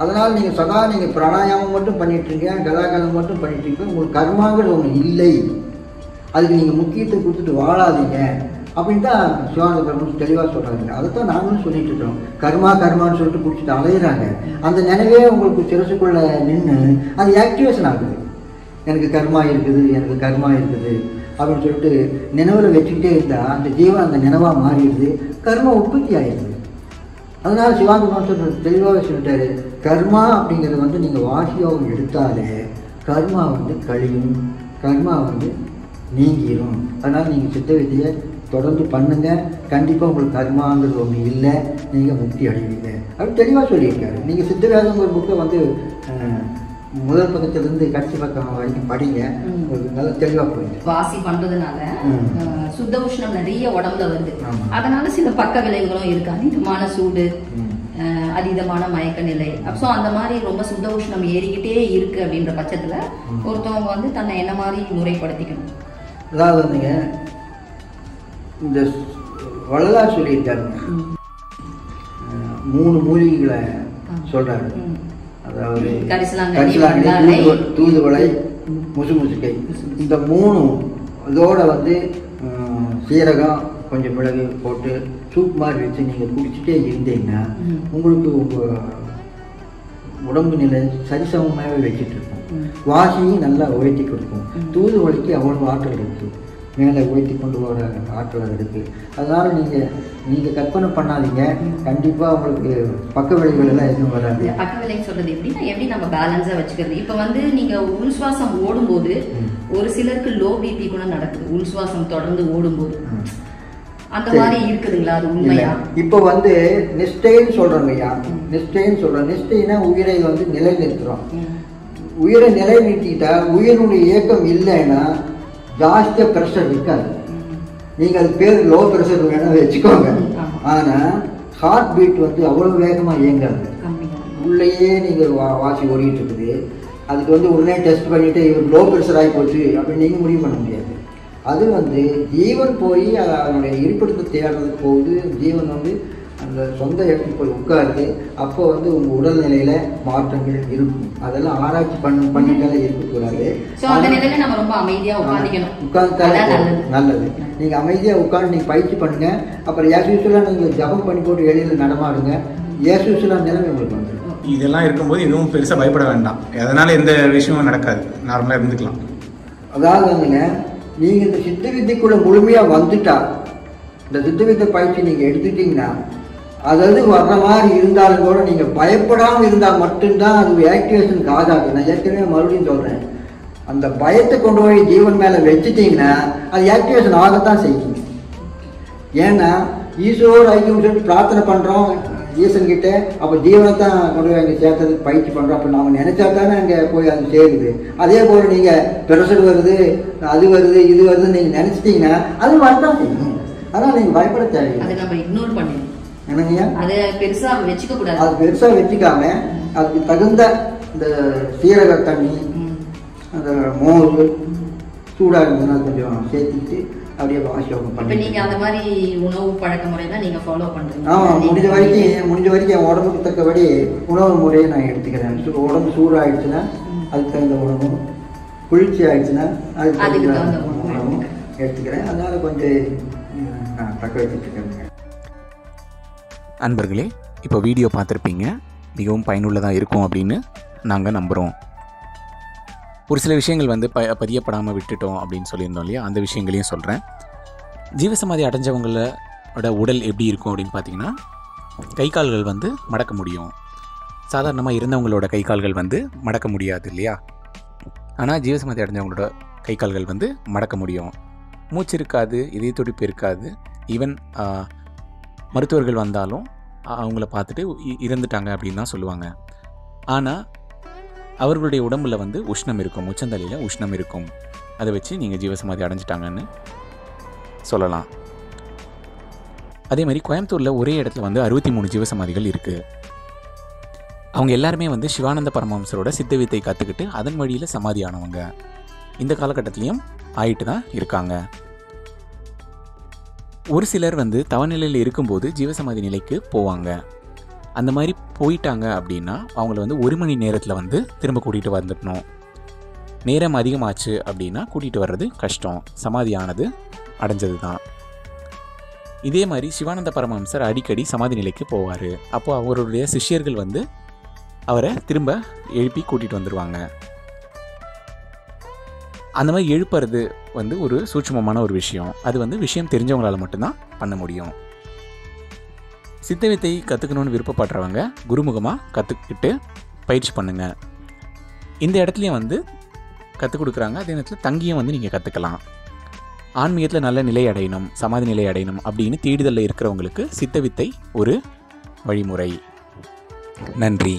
அதனால நீங்க சதா நீங்க பிராணாயாமம் மட்டும் பண்ணிட்டு இருக்கீங்க, கதாகலம் மட்டும் பண்ணிட்டு இருக்கீங்க. உங்களுக்கு கர்மாங்கிறது ஒன்று இல்லை, அதுக்கு நீங்க முக்கியத்துவம் கொடுத்துட்டு வாழாதீங்க அப்படின்னு தான் சிவானந்தபுரம் தெளிவாக சொல்கிறாங்க. அதைத்தான் நாங்களும் சொல்லிட்டு இருக்கோம். கர்மா கர்மான்னு சொல்லிட்டு பிடிச்சிட்டு அலையிறாங்க. அந்த நினைவே உங்களுக்கு சிரசுக்குள்ள நின்று அது ஆக்டிவேஷன் ஆகுது. எனக்கு கர்மா இருக்குது, எனக்கு கர்மா இருக்குது அப்படின்னு சொல்லிட்டு நினைவில் வச்சுக்கிட்டே இருந்தால் அந்த ஜீவன் அந்த நினைவாக மாறிடுது, கர்மா உற்பத்தி ஆகிடுது. அதனால சிவானந்தபுரம் தெளிவாக சொல்லிட்டாரு, கர்மா அப்படிங்கிறது வந்து நீங்கள் வாசியோகம் எடுத்தாலே கர்மா வந்து கழியும், கர்மா வந்து நீங்கிடும். அதனால் நீங்கள் சித்த வித்தியை தொடர்ந்து பண்ணுங்க, கண்டிப்பாக உங்களுக்கு கர்மாங்கிறது ஒன்று இல்லை, நீங்கள் முக்தி அடைவீங்க அப்படின்னு தெளிவாக சொல்லியிருக்காரு. நீங்கள் சித்தவேதங்கிற புக்கை வந்து முதல் பக்கத்திலிருந்து கடைசி பக்கம் வரைக்கும் படிங்க, உங்களுக்கு நல்லா தெளிவாக புரியுது. வாசி பண்றதுனால சுத்த உஷ்ணம் நிறைய உடம்புல வருது. அதனால சில பக்க விளைவுகளும் இருக்கு. அதிகமான சூடு, அதீதமான மயக்க நிலை. ஸோ அந்த மாதிரி ரொம்ப சுத்த உஷ்ணம் ஏறிக்கிட்டே இருக்கு அப்படின்ற பட்சத்துல ஒருத்தவங்க வந்து தன்னை என்ன மாதிரி முறைப்படுத்திக்கணும்? அதாவது வந்துங்க, இந்த வள்ளலார் சொல்லியிருக்காருங்க, 3 மூலிகைகளை சொல்றாரு. அதாவது கரிசலாங்கண்ணி, தூதுவளை, முசுமுசுக்கை. இந்த 3 இதோட வந்து சீரகம் கொஞ்சம் மிளகு போட்டு சூப் மாதிரி வச்சு நீங்கள் குடிச்சிட்டே இருந்தீங்கன்னா உங்களுக்கு உங்கள் உடம்பு நிலை சரிசமமாகவே வச்சுட்டு இருக்கும். வாசியும் நல்லா உயர்த்தி கொடுக்கும். தூதுவளைக்கு அவ்வளோ ஆற்றல் இருக்குது, மேலே உயர்த்தி கொண்டு போகிற ஆற்றல் இருக்குது. அதனால் நீங்கள் கற்பனை பண்ணாதீங்க, கண்டிப்பாக உங்களுக்கு பக்க விளைவுகள் எல்லாம் எதுவும் வராது. பக்க விளைவு சொல்கிறது எப்படி நம்ம பேலன்ஸாக வச்சுக்கிறது? இப்போ வந்து நீங்கள் உள்சுவாசம் ஓடும்போது ஒரு சிலருக்கு லோ பிபி கூட நடக்குது, உள்சுவாசம் தொடர்ந்து ஓடும்போது. அந்த மாதிரி இருக்குதுங்களா? அது உண்மையா? இப்போ வந்து நிஷ்டைன்னு சொல்கிறோம் ஐயா, நிஷ்டைன்னு சொல்கிறோம். நிஷ்டைன்னா உயிரை வந்து நிலைநிறுத்துறோம். உயிரை நிலைநிறுத்திக்கிட்டா உயிரினுடைய இயக்கம் இல்லைன்னா ஜாஸ்தியாக ப்ரெஷர் இருக்காது. நீங்கள் அது பேர் லோ ப்ரெஷர் வேணால் வச்சுக்கோங்க. ஆனால் ஹார்ட் பீட் வந்து அவ்வளோ வேகமாக இயங்காது. உள்ளேயே நீங்கள் வாசி ஓடிட்டு இருக்குது. அதுக்கு வந்து உடனே டெஸ்ட் பண்ணிவிட்டு இவர் லோ ப்ரெஷர் ஆகி போச்சு அப்படின்னு நீங்கள் முடிவு பண்ண முடியாது. அது வந்து ஜீவன் போய் அதனுடைய இருப்பிடத்தை தேடுறதுக்கு போகுது. ஜீவன் வந்து அந்த சொந்த இடத்துக்கு போய் உட்காருது. அப்போ வந்து உங்கள் உடல்நிலையில மாற்றங்கள் இருக்கும். அதெல்லாம் ஆராய்ச்சி பண்ணிட்டாலே இருக்கக்கூடாது. உட்கார்ந்தாலே நல்லது. நீங்கள் அமைதியாக உட்காந்து நீங்கள் பயிற்சி பண்ணுங்க. அப்புறம் ஏசுலாம் நீங்கள் ஜபம் பண்ணி போட்டு வெளியில் நடமாடுங்க. ஏசுலாம் நிலைமை உங்களுக்கு வந்துடும். இதெல்லாம் இருக்கும்போது எதுவும் பெருசாக பயப்பட வேண்டாம். அதனால எந்த விஷயமும் நடக்காது, நார்மலாக இருந்துக்கலாம். அதாவது வந்துங்க, நீங்கள் இந்த சித்த வித்தைக்குள்ள முழுமையாக வந்துட்டா, இந்த சித்த வித்தை பயிற்சி நீங்கள் எடுத்துட்டீங்கன்னா, அதாவது வர்ற மாதிரி இருந்தாலும் கூட நீங்கள் பயப்படாமல் இருந்தால் மட்டும்தான் அது ஆக்டிவேஷனுக்கு ஆகாது. நான் ஏற்கனவே மறுபடியும் சொல்கிறேன், அந்த பயத்தை கொண்டு போய் ஜீவன் மேலே வச்சுட்டிங்கன்னா அது ஆக்டிவேஷன் ஆகத்தான் செய்யும். ஏன்னா ஈஸ்வரோட ஐக்கியம் சொல்லிட்டு பிரார்த்தனை பண்ணுறோம் ஈசன்கிட்ட, அப்போ ஜீவனை தான் கொண்டு போய் அங்கே சேர்த்ததுக்கு பயிற்சி பண்ணுறோம். அப்போ நாம் நினச்சா தானே அங்கே போய் அது சேருது. அதே போல் நீங்கள் ப்ரெஷர் வருது, அது வருது, இது வருதுன்னு நீங்கள் நினச்சிட்டிங்கன்னா அது வரதான் செய்யும். அதனால் நீங்கள் பயப்பட தேவையில்லை. அதை நம்ம இக்னோர் பண்ணணும். என்னங்கய்யா? அதை பெருசாக வச்சுக்க கூடாது. அது பெருசாக வச்சுக்காம அதுக்கு தகுந்த இந்த சீரக தண்ணி, அந்த மோர் சூடாக இருந்ததுன்னா கொஞ்சம் சேர்த்துக்கிட்டு அப்படியே வாசியோகம் பண்ணி. இப்போ நீங்கள் அந்த மாதிரி உணவு பழக்க முறையெல்லாம் நீங்கள் ஃபாலோ பண்ணுறீங்க? ஆமாம், முடிஞ்ச வரைக்கும் என் உடம்புக்கு தக்கபடி உணவு முறையை நான் எடுத்துக்கிறேன். உடம்பு சூடாகிடுச்சுன்னா அதுக்கு தகுந்த உணவும், குளிர்ச்சி ஆயிடுச்சுன்னா அதுக்கு அதுக்கு தகுந்த தகுந்த உணவும் எடுத்துக்கிறேன். அதனால் கொஞ்சம் நான் தக்க வச்சுட்டு இருக்கேங்க. அன்பர்களே, இப்போ வீடியோ பார்த்துருப்பீங்க, மிகவும் பயனுள்ளதாக இருக்கும் அப்படின்னு நாங்கள் நம்புகிறோம். ஒரு சில விஷயங்கள் வந்து பதியப்படாமல் விட்டுட்டோம் அப்படின்னு சொல்லியிருந்தோம் இல்லையா, அந்த விஷயங்களையும் சொல்கிறேன். ஜீவசமாதி அடைஞ்சவங்களோட உடல் எப்படி இருக்கும் அப்படின்னு பார்த்தீங்கன்னா, கை கால்கள் வந்து மடக்க முடியும். சாதாரணமாக இருந்தவங்களோட கை கால்கள் வந்து மடக்க முடியாது இல்லையா. ஆனால் ஜீவசமாதி அடைஞ்சவங்களோட கை கால்கள் வந்து மடக்க முடியும். மூச்சு இருக்காது, இதய துடிப்பு இருக்காது. ஈவன் மருத்துவர்கள் வந்தாலும் அவங்கள பார்த்துட்டு இறந்துட்டாங்க அப்படின்னு தான் சொல்லுவாங்க. ஆனால் அவர்களுடைய உடம்பில் வந்து உஷ்ணம் இருக்கும், உச்சந்தலையில் உஷ்ணம் இருக்கும். அதை வச்சு நீங்கள் ஜீவசமாதி அடைஞ்சிட்டாங்கன்னு சொல்லலாம். அதே மாதிரி கோயம்புத்தூரில் ஒரே இடத்துல வந்து 63 ஜீவசமாதிகள் இருக்குது. அவங்க எல்லாருமே வந்து சிவானந்த பரமஹம்சரோட சித்த வித்தை கற்றுக்கிட்டு அதன் வழியில் சமாதி ஆனவங்க. இந்த காலகட்டத்திலையும் ஆயிட்டு தான் இருக்காங்க. ஒரு சிலர் வந்து தவநிலையில் இருக்கும்போது ஜீவசமாதி நிலைக்கு போவாங்க. அந்த மாதிரி போயிட்டாங்க அப்படின்னா அவங்கள வந்து 1 மணி நேரத்தில் வந்து திரும்ப கூட்டிகிட்டு வந்துடணும். நேரம் அதிகமாச்சு அப்படின்னா கூட்டிகிட்டு வர்றது கஷ்டம். சமாதி ஆனது அடைஞ்சது தான். இதே மாதிரி சிவானந்த பரமஹம்சர் அடிக்கடி சமாதி நிலைக்கு போவார். அப்போது அவருடைய சிஷ்யர்கள் வந்து அவரை திரும்ப எழுப்பி கூட்டிகிட்டு வந்துடுவாங்க. அந்த மாதிரி எழுப்புறது வந்து ஒரு சூட்சுமமான ஒரு விஷயம். அது வந்து விஷயம் தெரிஞ்சவங்களால் மட்டும்தான் பண்ண முடியும். சித்த வித்தை கற்றுக்கணுன்னு விருப்பப்படுறவங்க குருமுகமாக கற்றுக்கிட்டு பயிற்சி பண்ணுங்கள். இந்த இடத்துலையும் வந்து கற்றுக் கொடுக்குறாங்க. அதே நேரத்தில் தங்கியும் வந்து நீங்கள் கற்றுக்கலாம். ஆன்மீகத்தில் நல்ல நிலை அடையணும், சமாதி நிலை அடையணும் அப்படின்னு தேடுதலில் இருக்கிறவங்களுக்கு சித்த வித்தை ஒரு வழிமுறை. நன்றி.